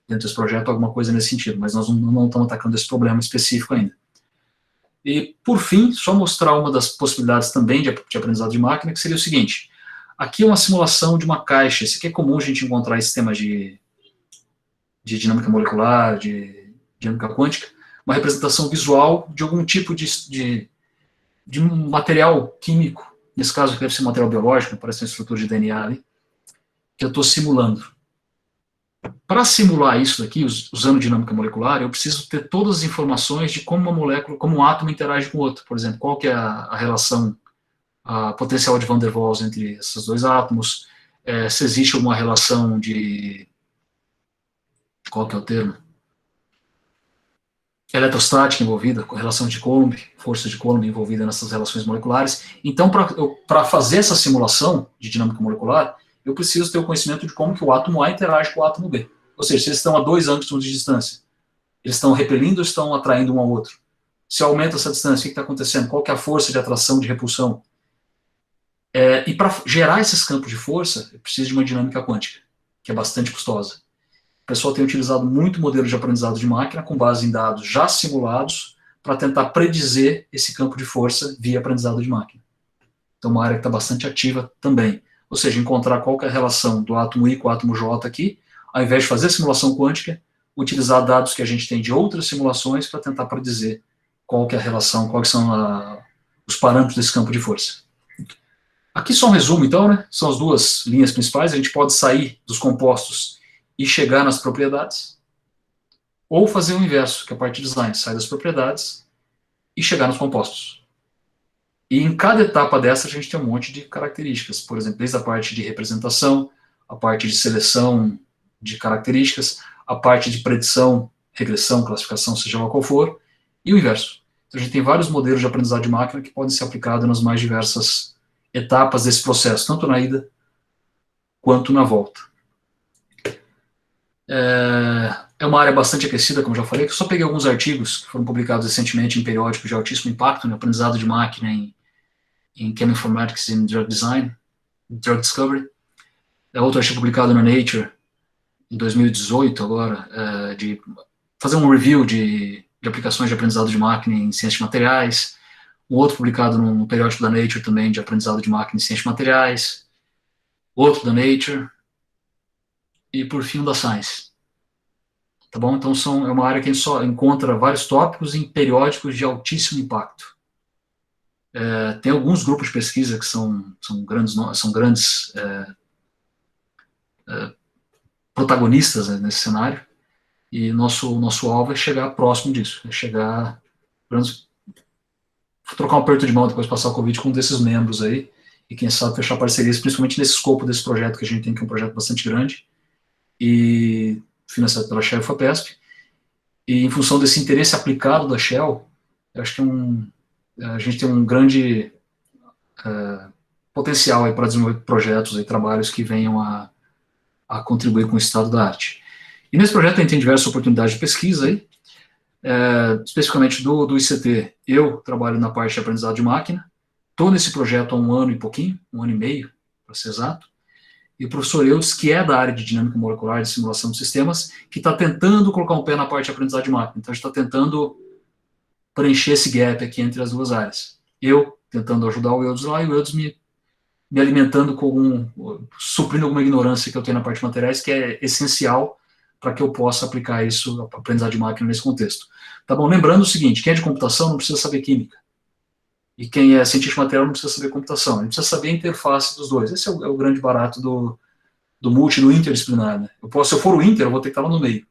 dentro desse projeto, alguma coisa nesse sentido, mas nós não estamos atacando esse problema específico ainda. E, por fim, só mostrar uma das possibilidades também de aprendizado de máquina, que seria o seguinte: aqui é uma simulação de uma caixa. Isso aqui é comum a gente encontrar em sistemas de dinâmica molecular, de dinâmica quântica, uma representação visual de algum tipo de um material químico, nesse caso aqui deve ser um material biológico, parece uma estrutura de DNA ali, que eu estou simulando. Para simular isso daqui, usando dinâmica molecular, eu preciso ter todas as informações de como uma molécula, como um átomo interage com o outro. Por exemplo, qual que é a relação, a potencial de Van der Waals entre esses dois átomos, se existe alguma relação de... qual que é o termo? Eletrostática envolvida, com relação de Coulomb, força de Coulomb envolvida nessas relações moleculares. Então, para fazer essa simulação de dinâmica molecular, eu preciso ter o conhecimento de como que o átomo A interage com o átomo B. Ou seja, se eles estão a 2 ângstroms de distância, eles estão repelindo ou estão atraindo um ao outro? Se aumenta essa distância, o que está acontecendo? Qual que é a força de atração, de repulsão? E para gerar esses campos de força, eu preciso de uma dinâmica quântica, que é bastante custosa. O pessoal tem utilizado muito modelo de aprendizado de máquina com base em dados já simulados para tentar predizer esse campo de força via aprendizado de máquina. Então, uma área que está bastante ativa também. Ou seja, encontrar qual que é a relação do átomo I com o átomo J aqui, ao invés de fazer simulação quântica, utilizar dados que a gente tem de outras simulações para tentar predizer qual que é a relação, quais são os parâmetros desse campo de força. Aqui só um resumo, então, né? São as duas linhas principais. A gente pode sair dos compostos e chegar nas propriedades, ou fazer o inverso, que é a parte de design, sair das propriedades e chegar nos compostos. E em cada etapa dessa a gente tem um monte de características, por exemplo, desde a parte de representação, a parte de seleção de características, a parte de predição, regressão, classificação, seja lá qual for, e o inverso. Então a gente tem vários modelos de aprendizado de máquina que podem ser aplicados nas mais diversas etapas desse processo, tanto na ida quanto na volta. É uma área bastante aquecida, como já falei, que eu só peguei alguns artigos que foram publicados recentemente em periódicos de altíssimo impacto, no aprendizado de máquina em Cheminformatics e Drug Design, Drug Discovery. Outro artigo publicado na Nature, em 2018 agora, de fazer um review de aplicações de aprendizado de máquina em ciências de materiais. Um outro publicado no periódico da Nature também, de aprendizado de máquina em ciências de materiais. Outro da Nature. E, por fim, da Science. Tá bom? Então, é uma área que a gente só encontra vários tópicos em periódicos de altíssimo impacto. Tem alguns grupos de pesquisa que são grandes protagonistas, né, nesse cenário, e nosso alvo é chegar próximo disso, trocar um aperto de mão, depois passar o convite com um desses membros aí, e quem sabe fechar parcerias, principalmente nesse escopo desse projeto que a gente tem, que é um projeto bastante grande, e financiado pela Shell e FAPESP, e em função desse interesse aplicado da Shell, eu acho que a gente tem um grande potencial aí para desenvolver projetos e trabalhos que venham a contribuir com o estado da arte. E nesse projeto a gente tem diversas oportunidades de pesquisa aí, especificamente do ICT. Eu trabalho na parte de aprendizado de máquina, estou nesse projeto há 1 ano e pouquinho, 1 ano e meio, para ser exato, e o professor Eudes, que é da área de dinâmica molecular, de simulação de sistemas, que está tentando colocar um pé na parte de aprendizado de máquina. Então a gente está tentando preencher esse gap aqui entre as duas áreas. Eu tentando ajudar o Eudes lá, e o Eudes me alimentando suprindo alguma ignorância que eu tenho na parte de materiais, que é essencial para que eu possa aplicar isso, a aprendizado de máquina, nesse contexto. Tá bom? Lembrando o seguinte, quem é de computação não precisa saber química. E quem é cientista de material não precisa saber computação. A gente precisa saber a interface dos dois. Esse é o grande barato do multi, do interdisciplinar. Né? Se eu for o inter, eu vou ter que estar lá no meio.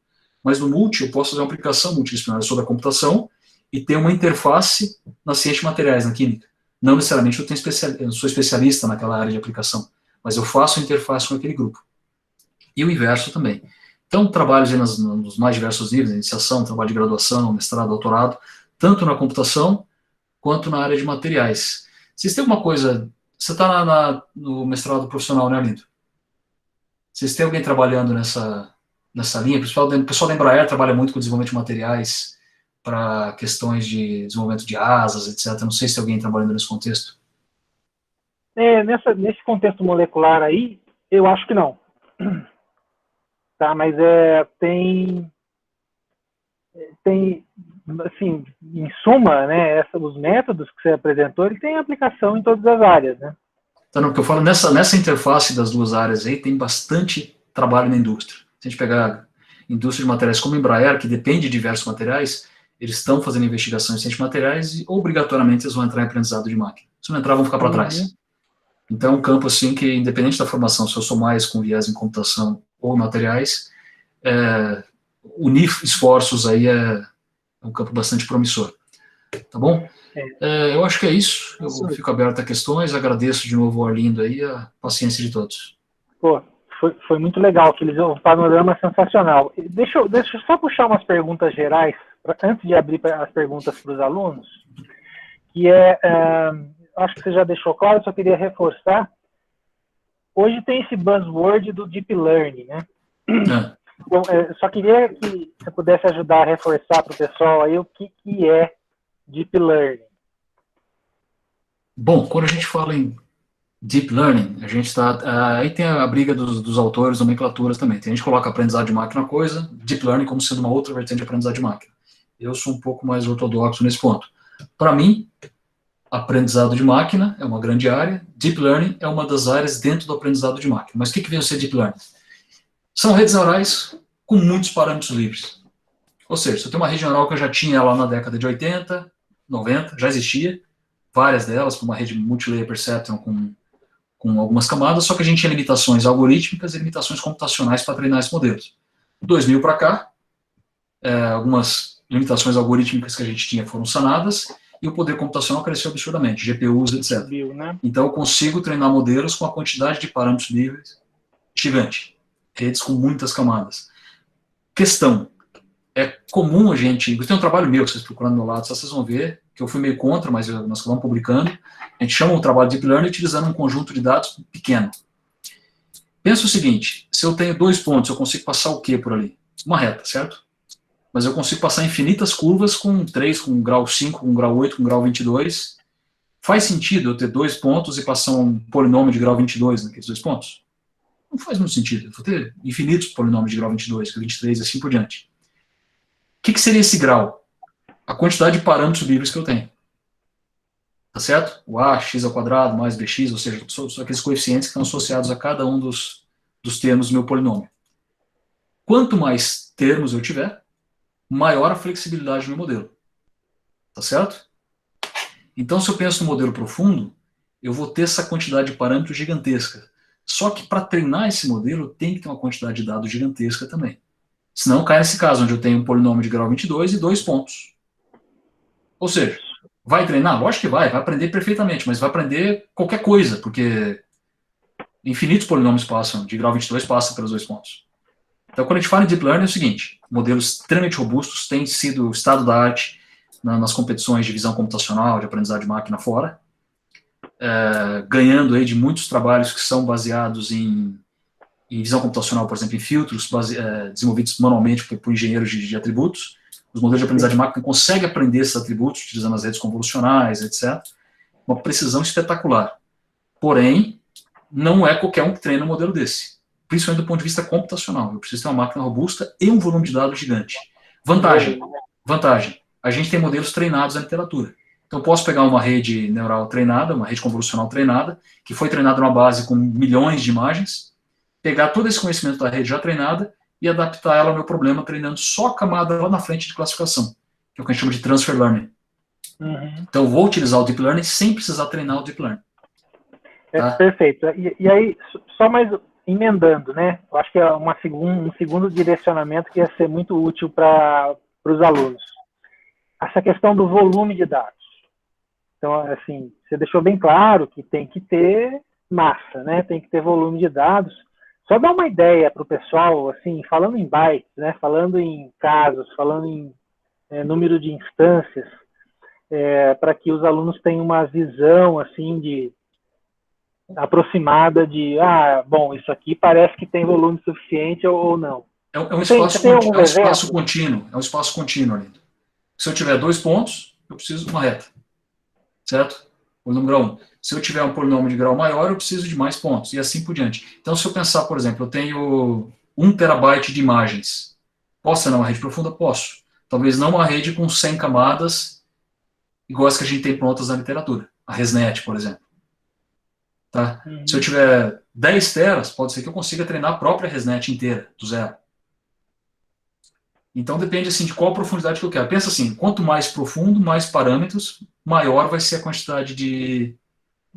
Mas no multi, eu posso fazer uma aplicação multidisciplinar sobre a computação e ter uma interface na ciência de materiais, na química. Não necessariamente eu sou especialista naquela área de aplicação, mas eu faço a interface com aquele grupo. E o inverso também. Então, trabalhos nos mais diversos níveis, iniciação, trabalho de graduação, mestrado, doutorado, tanto na computação quanto na área de materiais. Vocês têm alguma coisa... Você está no mestrado profissional, né, Arlindo? Vocês têm alguém trabalhando nessa linha? O pessoal da Embraer trabalha muito com desenvolvimento de materiais para questões de desenvolvimento de asas, etc. Não sei se tem alguém trabalhando nesse contexto. Nesse contexto molecular aí, eu acho que não. Tá, mas tem, assim, em suma, né, os métodos que você apresentou, ele tem aplicação em todas as áreas, né? Então, porque eu falo, nessa interface das duas áreas aí, tem bastante trabalho na indústria. Se a gente pegar indústria de materiais como a Embraer, que depende de diversos materiais, eles estão fazendo investigação em ciência de materiais e, obrigatoriamente, eles vão entrar em aprendizado de máquina. Se não entrar, vão ficar para trás. Então, é um campo, assim, que, independente da formação, se eu sou mais com viés em computação ou materiais, unir esforços aí é um campo bastante promissor. Tá bom? Eu acho que é isso. Eu fico aberto a questões. Agradeço de novo ao Arlindo aí a paciência de todos. Pô, foi muito legal. Um panorama sensacional. Deixa eu só puxar umas perguntas gerais, antes de abrir as perguntas para os alunos, que acho que você já deixou claro, só queria reforçar. Hoje tem esse buzzword do Deep Learning, né? Bom, só queria que você pudesse ajudar a reforçar para o pessoal aí o que é Deep Learning. Bom, quando a gente fala em Deep Learning, a gente está... aí tem a briga dos autores, nomenclaturas também. Tem gente que coloca aprendizado de máquina uma coisa, Deep Learning como sendo uma outra vertente de aprendizado de máquina. Eu sou um pouco mais ortodoxo nesse ponto. Para mim, aprendizado de máquina é uma grande área, Deep Learning é uma das áreas dentro do aprendizado de máquina. Mas o que vem a ser Deep Learning? São redes neurais com muitos parâmetros livres. Ou seja, se eu tenho uma rede neural que eu já tinha lá na década de 80, 90, já existia, várias delas, com uma rede multilayer perceptron com algumas camadas, só que a gente tinha limitações algorítmicas e limitações computacionais para treinar esses modelos. 2000 para cá, algumas limitações algorítmicas que a gente tinha foram sanadas, e o poder computacional cresceu absurdamente, GPUs, etc. Então eu consigo treinar modelos com a quantidade de parâmetros livres gigante. Redes com muitas camadas. Questão, é comum a gente... Tem um trabalho meu que vocês procuram do meu lado, só vocês vão ver, que eu fui meio contra, mas nós acabamos publicando. A gente chama o trabalho de Deep Learning utilizando um conjunto de dados pequeno. Pensa o seguinte, se eu tenho 2 pontos, eu consigo passar o quê por ali? Uma reta, certo? Mas eu consigo passar infinitas curvas com 3, com grau 5, com grau 8, com grau 22. Faz sentido eu ter 2 pontos e passar um polinômio de grau 22 naqueles 2 pontos? Não faz muito sentido. Eu vou ter infinitos polinômios de grau 22, 23 e assim por diante. O que seria esse grau? A quantidade de parâmetros livres que eu tenho. Tá certo? O a, x ao quadrado, mais bx, ou seja, são aqueles coeficientes que estão associados a cada um dos termos do meu polinômio. Quanto mais termos eu tiver, maior a flexibilidade do meu modelo. Tá certo? Então, se eu penso no modelo profundo, eu vou ter essa quantidade de parâmetros gigantesca. Só que para treinar esse modelo, tem que ter uma quantidade de dados gigantesca também. Senão cai nesse caso, onde eu tenho um polinômio de grau 22 e 2 pontos. Ou seja, vai treinar? Lógico que vai aprender perfeitamente, mas vai aprender qualquer coisa, porque infinitos polinômios passam, de grau 22 passam pelos 2 pontos. Então, quando a gente fala em Deep Learning, é o seguinte, modelos extremamente robustos têm sido estado da arte nas competições de visão computacional, de aprendizado de máquina fora, ganhando aí de muitos trabalhos que são baseados em visão computacional, por exemplo, em filtros desenvolvidos manualmente por engenheiros de atributos. Os modelos de aprendizado de máquina conseguem aprender esses atributos utilizando as redes convolucionais, etc. Uma precisão espetacular. Porém, não é qualquer um que treina um modelo desse. Principalmente do ponto de vista computacional. Eu preciso ter uma máquina robusta e um volume de dados gigante. Vantagem. A gente tem modelos treinados na literatura. Então, eu posso pegar uma rede neural treinada, uma rede convolucional treinada, que foi treinada numa base com milhões de imagens, pegar todo esse conhecimento da rede já treinada e adaptar ela ao meu problema, treinando só a camada lá na frente de classificação, que é o que a gente chama de transfer learning. Então, eu vou utilizar o Deep Learning sem precisar treinar o Deep Learning. Tá? Perfeito. E aí, só mais emendando, né? Eu acho que é um segundo direcionamento que ia ser muito útil para os alunos. Essa questão do volume de dados. Então, assim, você deixou bem claro que tem que ter massa, né? Tem que ter volume de dados. Só dar uma ideia para o pessoal, assim, falando em bytes, né? Falando em casos, falando em número de instâncias, para que os alunos tenham uma visão, assim, aproximada de, bom, isso aqui parece que tem volume suficiente ou não. É um espaço contínuo, Arlindo. Se eu tiver 2 pontos, eu preciso de uma reta, certo? Polinômio grau 1. Se eu tiver um polinômio de grau maior, eu preciso de mais pontos, e assim por diante. Então, se eu pensar, por exemplo, eu tenho 1 terabyte de imagens, posso ser uma rede profunda? Posso. Talvez não uma rede com 100 camadas, igual as que a gente tem prontas na literatura. A ResNet, por exemplo. Tá? Se eu tiver 10 teras, pode ser que eu consiga treinar a própria ResNet inteira, do zero. Então, depende assim, de qual profundidade que eu quero. Pensa assim, quanto mais profundo, mais parâmetros, maior vai ser a quantidade de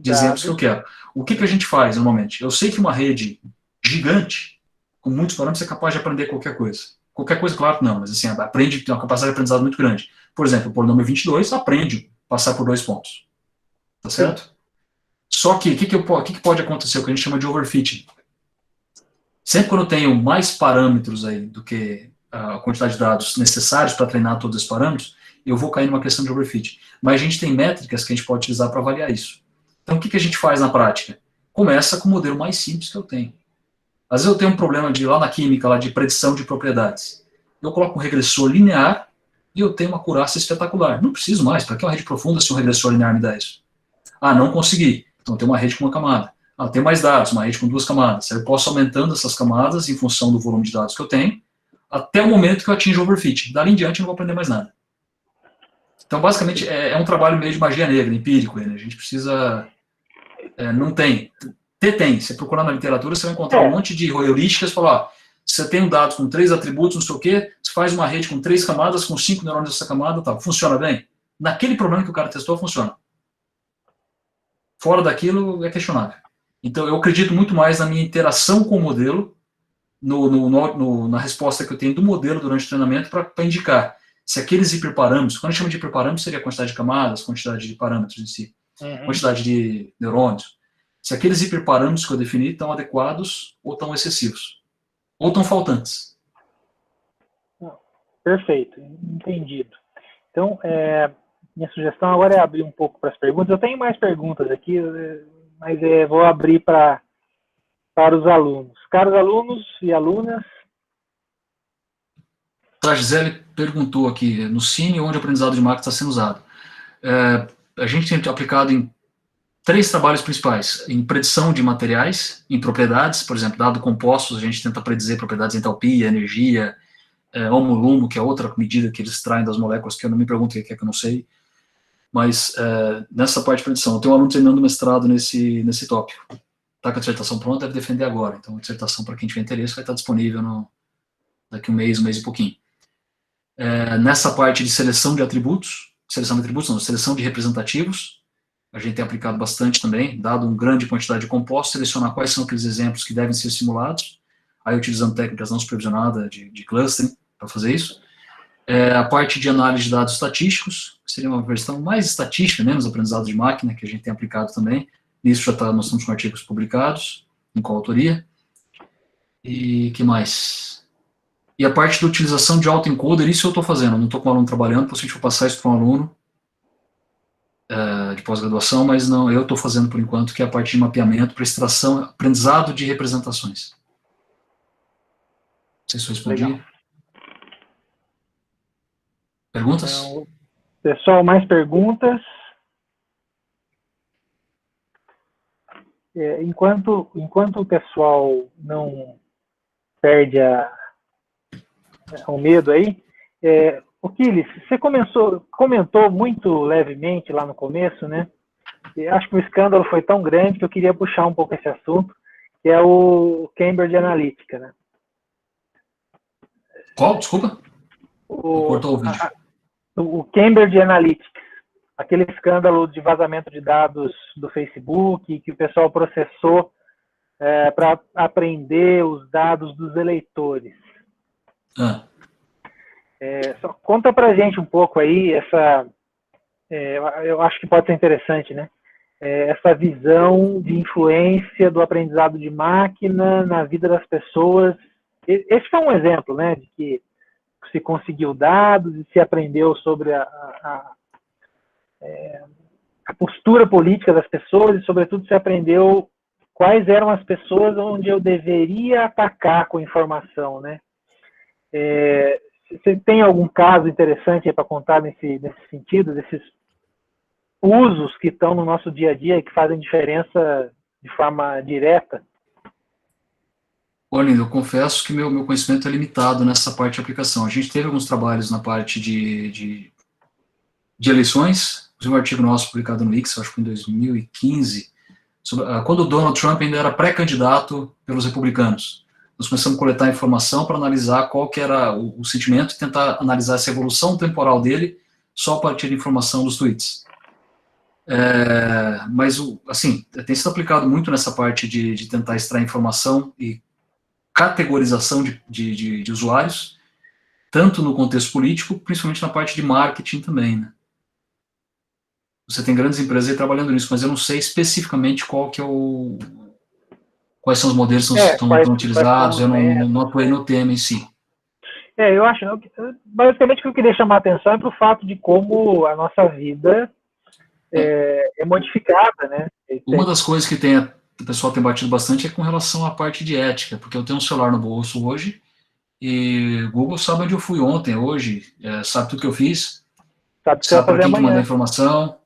exemplos que eu quero. O que a gente faz, normalmente? Eu sei que uma rede gigante, com muitos parâmetros, é capaz de aprender qualquer coisa. Qualquer coisa, claro que não, mas assim, aprende, tem uma capacidade de aprendizado muito grande. Por exemplo, o polinômio 22 aprende passar por 2 pontos. Tá certo? Sim. Só que, o que pode acontecer? O que a gente chama de overfitting. Sempre quando eu tenho mais parâmetros aí do que a quantidade de dados necessários para treinar todos esses parâmetros, eu vou cair numa questão de overfitting. Mas a gente tem métricas que a gente pode utilizar para avaliar isso. Então, o que a gente faz na prática? Começa com o modelo mais simples que eu tenho. Às vezes eu tenho um problema lá na química, lá de predição de propriedades. Eu coloco um regressor linear e eu tenho uma acurácia espetacular. Não preciso mais. Para que uma rede profunda se um regressor linear me dá isso? Não consegui. Então, tem uma rede com uma camada. Tem mais dados, uma rede com 2 camadas. Eu posso aumentando essas camadas em função do volume de dados que eu tenho, até o momento que eu atinjo o overfit. Dali em diante eu não vou aprender mais nada. Então, basicamente, é um trabalho meio de magia negra, empírico. Né? A gente precisa... não tem. Tem. Se procurar na literatura, você vai encontrar um monte de heurísticas, falar, você tem um dado com 3 atributos, não sei o quê, você faz uma rede com 3 camadas, com 5 neurônios nessa camada, tá, funciona bem? Naquele problema que o cara testou, funciona. Fora daquilo, é questionável. Então, eu acredito muito mais na minha interação com o modelo, na resposta que eu tenho do modelo durante o treinamento, para indicar se aqueles hiperparâmetros, quando a gente chama de hiperparâmetros, seria a quantidade de camadas, quantidade de parâmetros em si, quantidade de neurônios, se aqueles hiperparâmetros que eu defini estão adequados ou estão excessivos, ou estão faltantes. Perfeito, entendido. Então, minha sugestão agora é abrir um pouco para as perguntas. Eu tenho mais perguntas aqui, mas vou abrir para os alunos. Caros alunos e alunas. A Gisele perguntou aqui, no Cine, onde o aprendizado de máquina está sendo usado. A gente tem aplicado em 3 trabalhos principais, em predição de materiais, em propriedades, por exemplo, dado compostos, a gente tenta predizer propriedades de entalpia, energia, homo-lumo, que é outra medida que eles extraem das moléculas, que eu não me pergunto o que é que eu não sei, mas nessa parte de predição, eu tenho um aluno terminando mestrado nesse tópico, está com a dissertação pronta, deve defender agora, então a dissertação, para quem tiver interesse, vai estar disponível daqui um mês e pouquinho. Nessa parte de seleção de atributos, seleção de representativos, a gente tem aplicado bastante também, dado uma grande quantidade de compostos, selecionar quais são aqueles exemplos que devem ser simulados, aí utilizando técnicas não supervisionadas de clustering para fazer isso. A parte de análise de dados estatísticos, que seria uma versão mais estatística, menos aprendizado de máquina, que a gente tem aplicado também. Isso nós estamos com artigos publicados, em coautoria. E que mais? E a parte da utilização de autoencoder, isso eu estou fazendo, não estou com o aluno trabalhando, possivelmente vou passar isso para um aluno de pós-graduação, mas não, eu estou fazendo por enquanto, que é a parte de mapeamento para extração, aprendizado de representações. Não sei se eu respondi. Legal. Perguntas? Então, pessoal, mais perguntas? Enquanto o pessoal não perde o medo aí, o Quiles, você comentou muito levemente lá no começo, né? Acho que o escândalo foi tão grande que eu queria puxar um pouco esse assunto, que é o Cambridge Analytica, né? Qual? Desculpa? Cortou o vídeo. O Cambridge Analytics, aquele escândalo de vazamento de dados do Facebook, que o pessoal processou para aprender os dados dos eleitores. Só conta para a gente um pouco aí eu acho que pode ser interessante, né? Essa visão de influência do aprendizado de máquina na vida das pessoas. Esse foi um exemplo, né, de que se conseguiu dados e se aprendeu sobre a postura política das pessoas e, sobretudo, se aprendeu quais eram as pessoas onde eu deveria atacar com informação, né? Você tem algum caso interessante para contar nesse sentido, desses usos que estão no nosso dia a dia e que fazem diferença de forma direta? Olha, eu confesso que meu conhecimento é limitado nessa parte de aplicação. A gente teve alguns trabalhos na parte de eleições, um artigo nosso publicado no Wix, acho que em 2015, quando o Donald Trump ainda era pré-candidato pelos republicanos. Nós começamos a coletar informação para analisar qual que era o sentimento e tentar analisar essa evolução temporal dele só a partir de informação dos tweets. Mas, assim, tem sido aplicado muito nessa parte de tentar extrair informação e categorização de usuários, tanto no contexto político, principalmente na parte de marketing também, né? Você tem grandes empresas aí trabalhando nisso, mas eu não sei especificamente quais são os modelos que estão utilizados, eu não atuei no tema em si. Eu acho, basicamente, o que eu queria chamar a atenção é para o fato de como a nossa vida é modificada, né? Uma das coisas que o pessoal tem batido bastante é com relação à parte de ética, porque eu tenho um celular no bolso hoje, e o Google sabe onde eu fui ontem, hoje, sabe tudo que eu fiz, sabe para quem que mandei informação,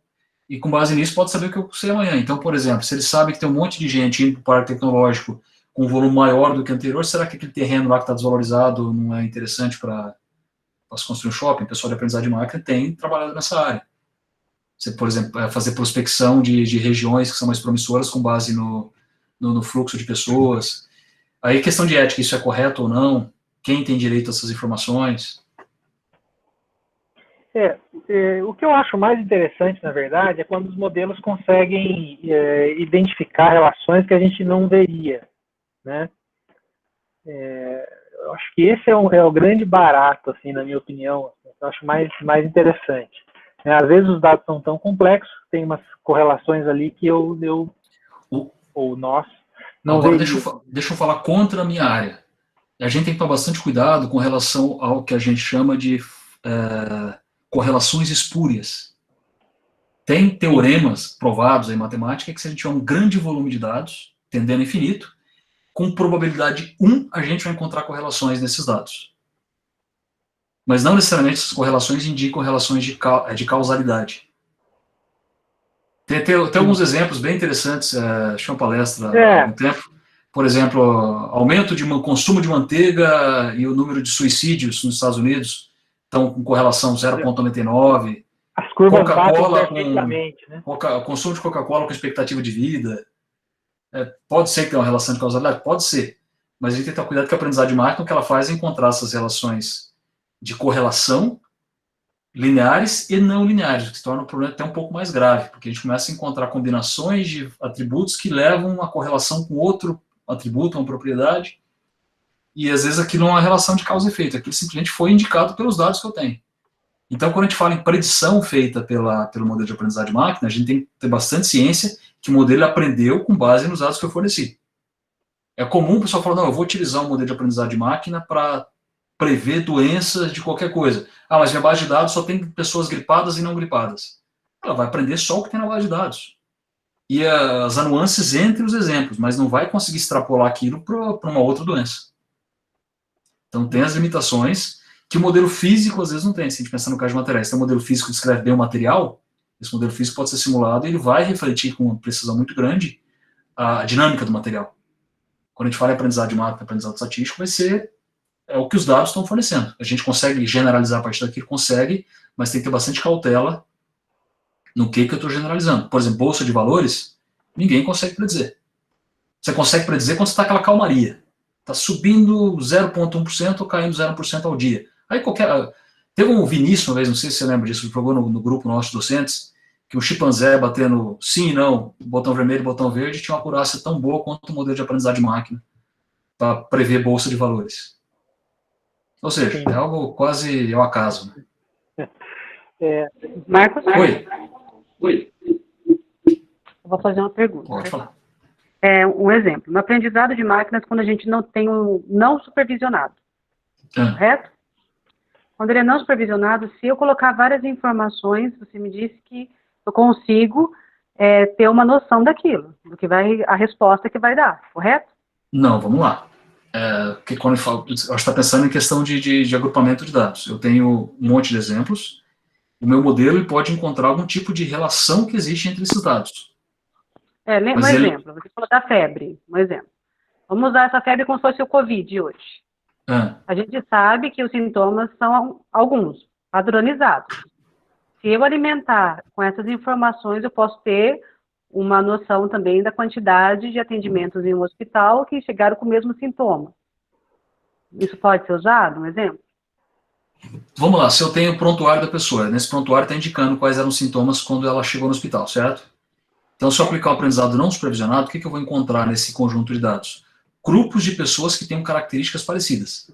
e com base nisso pode saber o que eu sei amanhã. Então, por exemplo, se ele sabe que tem um monte de gente indo para o parque tecnológico com um volume maior do que o anterior, será que aquele terreno lá que está desvalorizado não é interessante para se construir um shopping? O pessoal de aprendizagem de máquina tem trabalhado nessa área. Você, por exemplo, fazer prospecção de regiões que são mais promissoras com base no fluxo de pessoas. Aí, questão de ética, isso é correto ou não? Quem tem direito a essas informações? O que eu acho mais interessante, na verdade, é quando os modelos conseguem identificar relações que a gente não veria, né? Eu acho que esse é o grande barato, assim, na minha opinião. Eu acho mais interessante. Às vezes os dados são tão complexos, tem umas correlações ali que ou nós não Agora, veríamos. deixa eu falar contra a minha área. A gente tem que tomar bastante cuidado com relação ao que a gente chama de correlações espúrias. Tem teoremas provados em matemática que se a gente tiver um grande volume de dados, tendendo a infinito, com probabilidade 1, a gente vai encontrar correlações nesses dados. Mas não necessariamente essas correlações indicam relações de causalidade. Tem alguns exemplos bem interessantes, achei uma palestra há algum tempo. Por exemplo, aumento de consumo de manteiga e o número de suicídios nos Estados Unidos estão com correlação 0,99. As curvas Coca-Cola perfeitamente, né? O consumo de Coca-Cola com expectativa de vida. Pode ser que tenha uma relação de causalidade? Pode ser. Mas a gente tem que ter cuidado que a aprendizagem de máquina, o que ela faz é encontrar essas relações de correlação lineares e não lineares, o que se torna um problema até um pouco mais grave, porque a gente começa a encontrar combinações de atributos que levam a correlação com outro atributo, uma propriedade, e às vezes aquilo não é uma relação de causa e efeito, aquilo simplesmente foi indicado pelos dados que eu tenho. Então, quando a gente fala em predição feita pelo modelo de aprendizagem de máquina, a gente tem que ter bastante ciência que o modelo aprendeu com base nos dados que eu forneci. É comum o pessoal falar, não, eu vou utilizar um modelo de aprendizagem de máquina para prever doenças de qualquer coisa. Mas minha base de dados só tem pessoas gripadas e não gripadas. Ela vai aprender só o que tem na base de dados. E as nuances entre os exemplos, mas não vai conseguir extrapolar aquilo para uma outra doença. Então tem as limitações que o modelo físico às vezes não tem. Se a gente pensar no caso de materiais, se o modelo físico descreve bem o material, esse modelo físico pode ser simulado e ele vai refletir com uma precisão muito grande a dinâmica do material. Quando a gente fala em aprendizado de máquina, aprendizado estatístico, vai ser o que os dados estão fornecendo. A gente consegue generalizar a partir daquilo, consegue, mas tem que ter bastante cautela no que eu estou generalizando. Por exemplo, bolsa de valores, ninguém consegue predizer. Você consegue predizer quando você está aquela calmaria. Está subindo 0,1% ou caindo 0,1% ao dia. Aí teve um Vinícius uma vez, não sei se você lembra disso, jogou no grupo nosso de docentes, que o chimpanzé batendo sim e não, botão vermelho e botão verde, tinha uma acurácia tão boa quanto o modelo de aprendizagem de máquina para prever bolsa de valores. Ou seja, é algo quase ao acaso. Né? Marcos? Oi. Eu vou fazer uma pergunta. Pode falar. Um exemplo. No aprendizado de máquinas, quando a gente não tem um não supervisionado, correto? Quando ele é não supervisionado, se eu colocar várias informações, você me disse que eu consigo ter uma noção daquilo, do que a resposta que vai dar, correto? Não, vamos lá. Porque quando eu falo, acho que está pensando em questão de agrupamento de dados. Eu tenho um monte de exemplos. O meu modelo ele pode encontrar algum tipo de relação que existe entre esses dados. Exemplo, você falou da febre, um exemplo. Vamos usar essa febre como se fosse o Covid hoje. A gente sabe que os sintomas são alguns, padronizados. Se eu alimentar com essas informações, eu posso ter uma noção também da quantidade de atendimentos em um hospital que chegaram com o mesmo sintoma. Isso pode ser usado, um exemplo? Vamos lá, se eu tenho o prontuário da pessoa, nesse prontuário está indicando quais eram os sintomas quando ela chegou no hospital, certo? Então, se eu aplicar o aprendizado não supervisionado, o que eu vou encontrar nesse conjunto de dados? Grupos de pessoas que tenham características parecidas.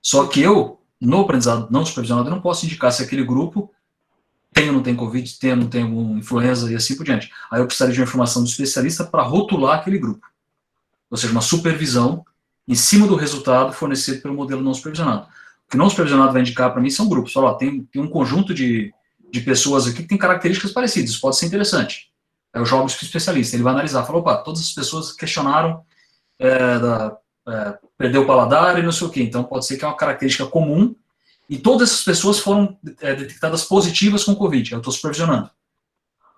Só que eu, no aprendizado não supervisionado, eu não posso indicar se aquele grupo tem ou não tem Covid, tem ou não tem alguma influenza e assim por diante. Aí eu precisaria de uma informação do especialista para rotular aquele grupo. Ou seja, uma supervisão em cima do resultado fornecido pelo modelo não supervisionado. O que não supervisionado vai indicar para mim são grupos. Olha lá, tem um conjunto de pessoas aqui que tem características parecidas, isso pode ser interessante. Aí eu jogo para o especialista, ele vai analisar, fala, opa, todas as pessoas questionaram perder o paladar e não sei o quê, então pode ser que é uma característica comum, e todas essas pessoas foram detectadas positivas com Covid, eu estou supervisionando.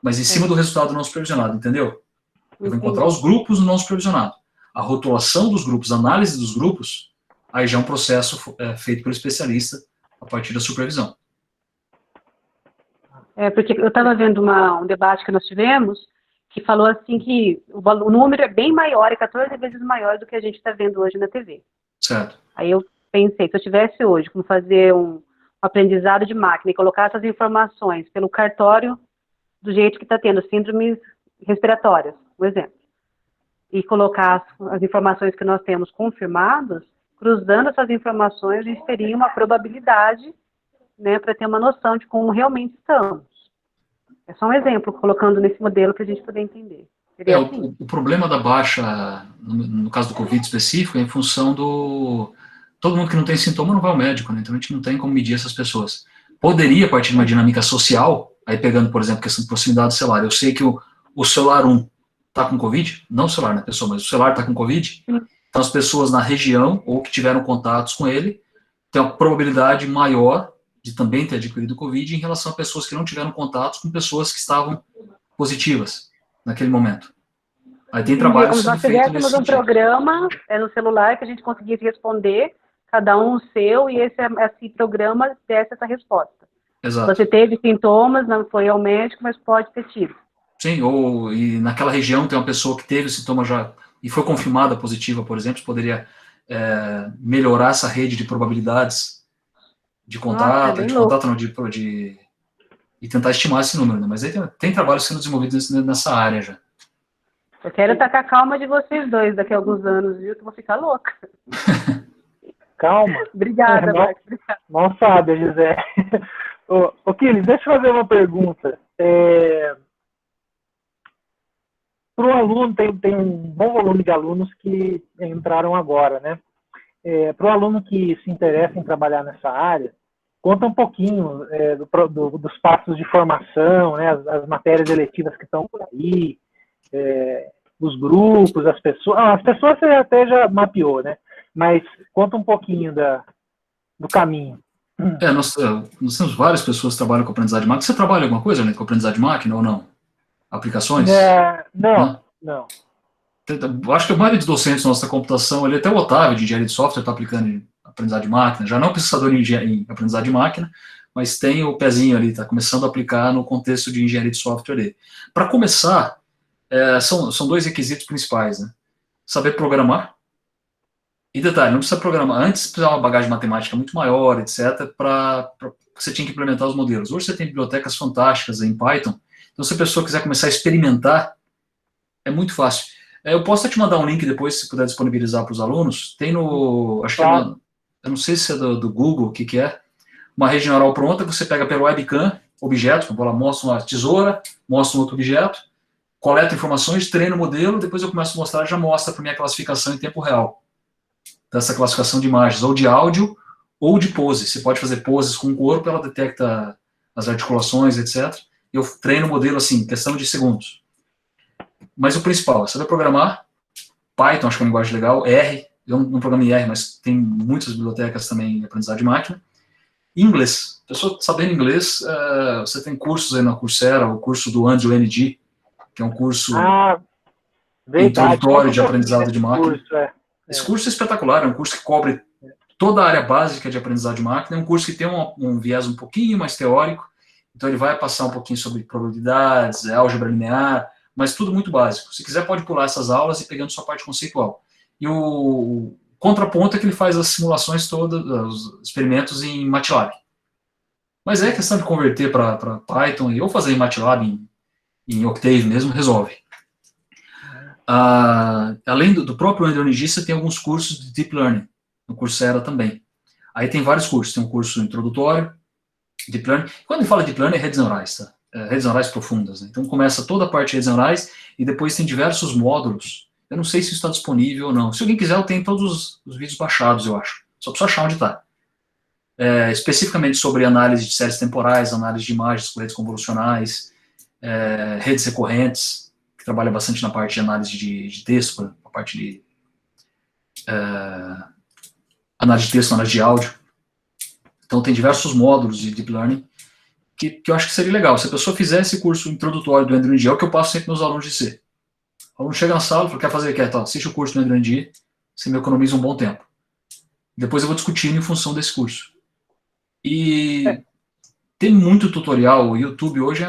Mas em cima do resultado não supervisionado, entendeu? Eu vou encontrar os grupos no não supervisionado. A rotulação dos grupos, a análise dos grupos, aí já é um processo feito pelo especialista a partir da supervisão. Porque eu estava vendo um debate que nós tivemos, que falou assim que o número é bem maior, é 14 vezes maior do que a gente está vendo hoje na TV. Certo. Aí eu pensei, se eu tivesse hoje como fazer um aprendizado de máquina e colocar essas informações pelo cartório do jeito que está tendo, síndromes respiratórias, por exemplo, e colocar as informações que nós temos confirmadas, cruzando essas informações, a gente teria uma probabilidade, né, para ter uma noção de como realmente estamos. É só um exemplo, colocando nesse modelo para a gente poder entender. Assim. O problema da baixa, no caso do Covid específico, é em função do... Todo mundo que não tem sintoma não vai ao médico, né? Então a gente não tem como medir essas pessoas. Poderia, a partir de uma dinâmica social, aí pegando, por exemplo, questão de proximidade celular, eu sei que o celular 1 está com Covid, não o celular, né, pessoa, mas o celular está com Covid, então as pessoas na região, ou que tiveram contatos com ele, têm uma probabilidade maior de também ter adquirido Covid em relação a pessoas que não tiveram contatos com pessoas que estavam positivas naquele momento. Aí tem trabalho sendo feito nesse sentido. Nós tivéssemos um programa no celular que a gente conseguisse responder, cada um o seu, e esse programa desse essa resposta. Exato. Você teve sintomas, não foi ao médico, mas pode ter tido. Sim, e naquela região tem uma pessoa que teve o sintoma já e foi confirmada positiva, por exemplo, poderia melhorar essa rede de probabilidades de contato, e tentar estimar esse número, né? Mas aí tem trabalho sendo desenvolvido nessa área já. Eu quero estar com a calma de vocês dois daqui a alguns anos, viu? Que eu vou ficar louca. Calma. Obrigada, Marcos. Não sabe, José. Ô, Quiles, deixa eu fazer uma pergunta. Para o aluno, tem um bom volume de alunos que entraram agora, né? Para o aluno que se interessa em trabalhar nessa área, conta um pouquinho dos passos de formação, né? As matérias eletivas que estão por aí, os grupos, as pessoas. As pessoas você até já mapeou, né? Mas conta um pouquinho do caminho. Nós temos várias pessoas que trabalham com aprendizagem de máquina. Você trabalha alguma coisa, né, com aprendizagem de máquina ou não? Aplicações? Não. Acho que a maioria dos docentes nossa computação, até o Otávio, de engenharia de software, está aplicando em aprendizagem de máquina, já não é pesquisador em aprendizagem de máquina, mas tem o pezinho ali, está começando a aplicar no contexto de engenharia de software ali. Para começar, são dois requisitos principais, né? Saber programar, e detalhe, não precisa programar, antes precisava uma bagagem matemática muito maior, etc., para que você tinha que implementar os modelos. Hoje você tem bibliotecas fantásticas em Python, então se a pessoa quiser começar a experimentar, é muito fácil. Eu posso até te mandar um link depois, se puder disponibilizar para os alunos. Tem no, acho que eu não sei se é do Google, o que é, uma rede neural pronta, que você pega pelo webcam, objeto, vou lá, mostra uma tesoura, mostra um outro objeto, coleta informações, treina o modelo, depois eu começo a mostrar, já mostra para mim a classificação em tempo real, dessa classificação de imagens, ou de áudio, ou de pose. Você pode fazer poses com o corpo, ela detecta as articulações, etc. Eu treino o modelo assim, em questão de segundos. Mas o principal, você vai programar, Python, acho que é uma linguagem legal, R, eu não programo em R, mas tem muitas bibliotecas também de aprendizado de máquina. Inglês, pessoa sabendo inglês, você tem cursos aí na Coursera, o curso do Andrew Ng, que é um curso introdutório de aprendizado de máquina. Esse curso é espetacular, é um curso que cobre toda a área básica de aprendizado de máquina, é um curso que tem um viés um pouquinho mais teórico, então ele vai passar um pouquinho sobre probabilidades, álgebra linear, mas tudo muito básico. Se quiser pode pular essas aulas e pegando sua parte conceitual. E o contraponto é que ele faz as simulações todas, os experimentos em MATLAB. Mas é questão de converter para Python, ou fazer em MATLAB, em Octave mesmo, resolve. Além do próprio Andrew Ng, você tem alguns cursos de Deep Learning, no Coursera também. Aí tem vários cursos, tem um curso introdutório, Deep Learning. Quando ele fala Deep Learning, é redes neurais, tá? Redes neurais profundas, né? Então começa toda a parte de redes neurais, e depois tem diversos módulos. Eu não sei se isso está disponível ou não. Se alguém quiser, eu tenho todos os vídeos baixados, eu acho. Só preciso achar onde está. Especificamente sobre análise de séries temporais, análise de imagens com redes convolucionais, redes recorrentes, que trabalha bastante na parte de análise de texto, a parte de análise de texto, análise de áudio. Então tem diversos módulos de Deep Learning que eu acho que seria legal. Se a pessoa fizer esse curso introdutório do Andrew Ng, é o que eu passo sempre nos alunos de C. O aluno chega na sala e fala, quer fazer o quê? Assiste o curso do Andrew Ng, você me economiza um bom tempo. Depois eu vou discutindo em função desse curso. E tem muito tutorial, o YouTube hoje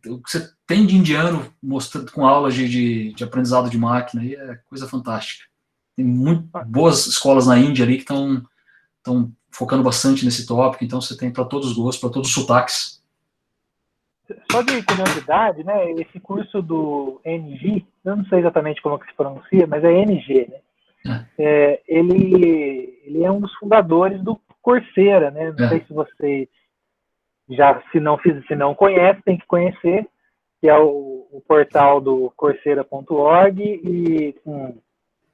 o que você tem de indiano mostrando com aulas de aprendizado de máquina, aí é coisa fantástica. Tem muito boas escolas na Índia ali que estão focando bastante nesse tópico, então você tem para todos os gostos, para todos os sotaques. Só de curiosidade, né, esse curso do NG, eu não sei exatamente como que se pronuncia, mas é NG, né? Ele é um dos fundadores do Coursera, né? Não sei se você se não conhece, tem que conhecer, que é o portal do Coursera.org, e com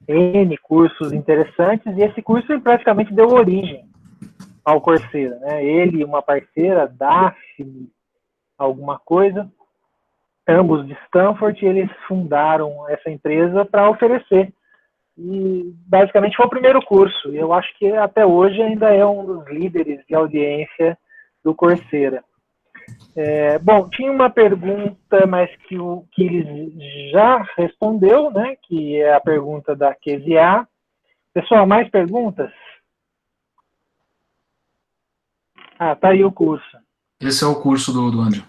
N cursos interessantes, e esse curso praticamente deu origem ao Coursera, né? Ele e uma parceira, Daphne, alguma coisa, ambos de Stanford, eles fundaram essa empresa para oferecer. E basicamente foi o primeiro curso, e eu acho que até hoje ainda é um dos líderes de audiência do Coursera. Bom, tinha uma pergunta, mas que o Quiles já respondeu, né, que é a pergunta da QZA. Pessoal, mais perguntas? Tá aí o curso. Esse é o curso do Andrew.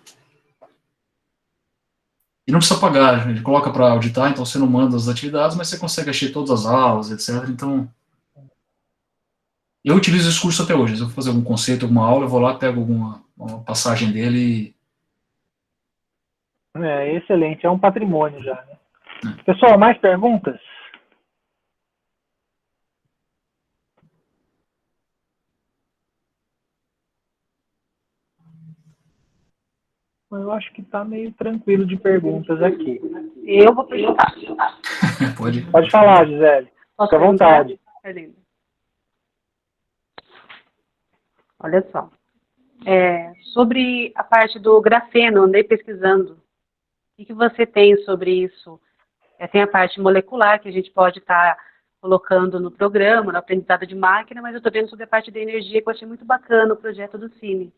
E não precisa pagar, a gente coloca para auditar, então você não manda as atividades, mas você consegue achar todas as aulas, etc. Então, eu utilizo esse curso até hoje. Se eu vou fazer algum conceito, alguma aula, eu vou lá, pego uma passagem dele e... Excelente, é um patrimônio já, né? Pessoal, mais perguntas? Eu acho que está meio tranquilo de perguntas aqui. Eu vou perguntar. Pode falar, Gisele. Fique à vontade. Olha só. Sobre a parte do grafeno, andei pesquisando. O que você tem sobre isso? Tem a parte molecular, que a gente pode estar colocando no programa, no aprendizado de máquina, mas eu estou vendo sobre a parte da energia, que eu achei muito bacana o projeto do Cine.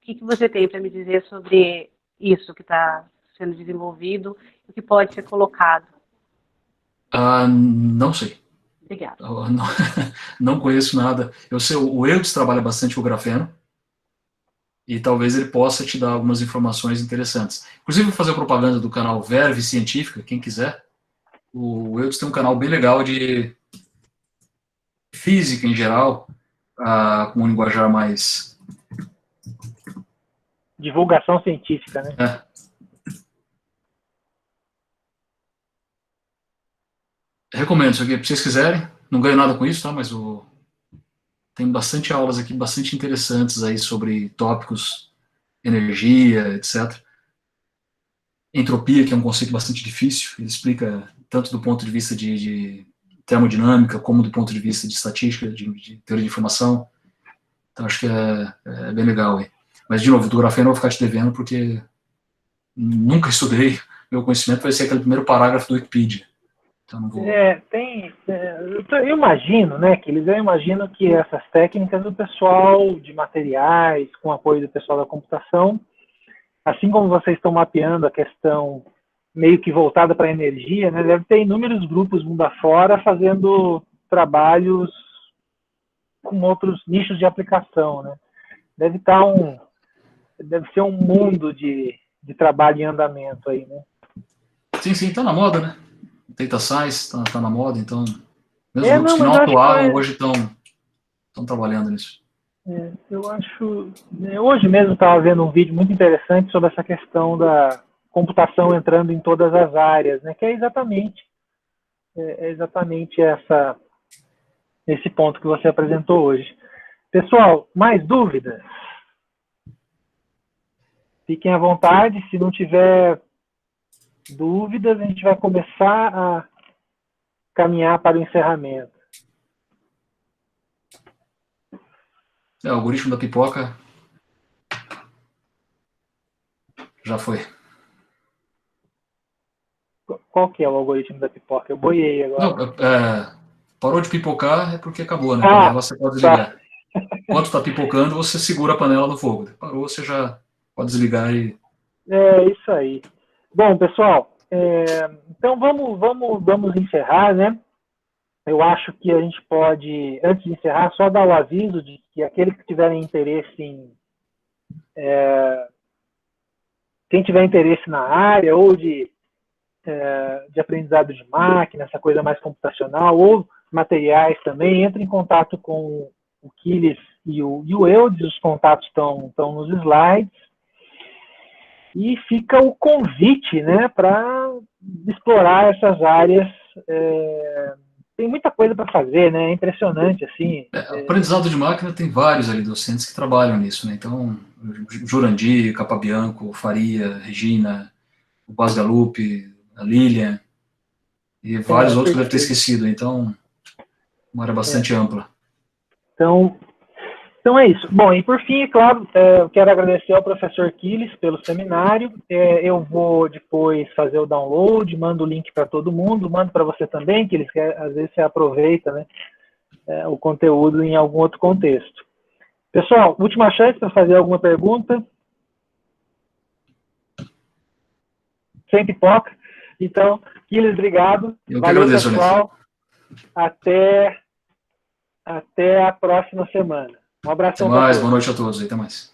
O que você tem para me dizer sobre isso que está sendo desenvolvido e o que pode ser colocado? Não sei. Obrigada. Não conheço nada. Eu sei, o Eudes trabalha bastante com o grafeno, e talvez ele possa te dar algumas informações interessantes. Inclusive, vou fazer propaganda do canal Verve Científica, quem quiser. O Eudes tem um canal bem legal de física em geral, com um linguajar mais divulgação científica, né? Recomendo isso aqui, se vocês quiserem. Não ganho nada com isso, tá? Mas tem bastante aulas aqui, bastante interessantes aí sobre tópicos, energia, etc. Entropia, que é um conceito bastante difícil, ele explica tanto do ponto de vista de termodinâmica, como do ponto de vista de estatística, de teoria de informação. Então, acho que é bem legal aí. Mas, de novo, do grafeno eu vou ficar te devendo, porque nunca estudei, meu conhecimento vai ser aquele primeiro parágrafo do Wikipedia. Então, não vou... eu imagino, né, que eu imagino que essas técnicas do pessoal de materiais, com apoio do pessoal da computação, assim como vocês estão mapeando a questão meio que voltada para a energia, né, deve ter inúmeros grupos mundo afora fazendo trabalhos com outros nichos de aplicação, né? Deve ser um mundo de trabalho em andamento aí, né? Sim, tá na moda, né? Data Science tá na moda, então mesmo grupos que não atuavam hoje estão trabalhando nisso. Eu acho... Hoje mesmo estava vendo um vídeo muito interessante sobre essa questão da computação entrando em todas as áreas, né? Que é exatamente esse ponto que você apresentou hoje. Pessoal, mais dúvidas? Fiquem à vontade. Se não tiver dúvidas, a gente vai começar a caminhar para o encerramento. O algoritmo da pipoca já foi. Qual que é o algoritmo da pipoca? Eu boiei agora. Não, parou de pipocar é porque acabou, né? A panela você pode desligar. Enquanto está pipocando, você segura a panela no fogo. Parou, você já pode desligar e... É isso aí. Bom, pessoal, então vamos encerrar, né? Eu acho que a gente pode, antes de encerrar, só dar o aviso de que aqueles que tiverem interesse quem tiver interesse na área ou de aprendizado de máquina, essa coisa mais computacional, ou materiais também, entre em contato com o Quiles e o Eudes, os contatos estão nos slides. E fica o convite, né, para explorar essas áreas. Tem muita coisa para fazer, né? É impressionante, assim. Aprendizado de máquina tem vários ali docentes que trabalham nisso, né? Então, Jurandir, Capabianco, Faria, Regina, o Bas Galup, a Lilian, e vários outros que deve ter esquecido. Então, uma área bastante ampla. Então é isso. Bom, e por fim, é claro, eu quero agradecer ao professor Quiles pelo seminário. Eu vou depois fazer o download, mando o link para todo mundo, mando para você também, Quiles, que às vezes você aproveita, né, o conteúdo em algum outro contexto. Pessoal, última chance para fazer alguma pergunta. Sem pipoca. Então, Quiles, obrigado. Eu que agradeço, pessoal. Até a próxima semana. Um abraço. Até mais, boa noite a todos. Até mais.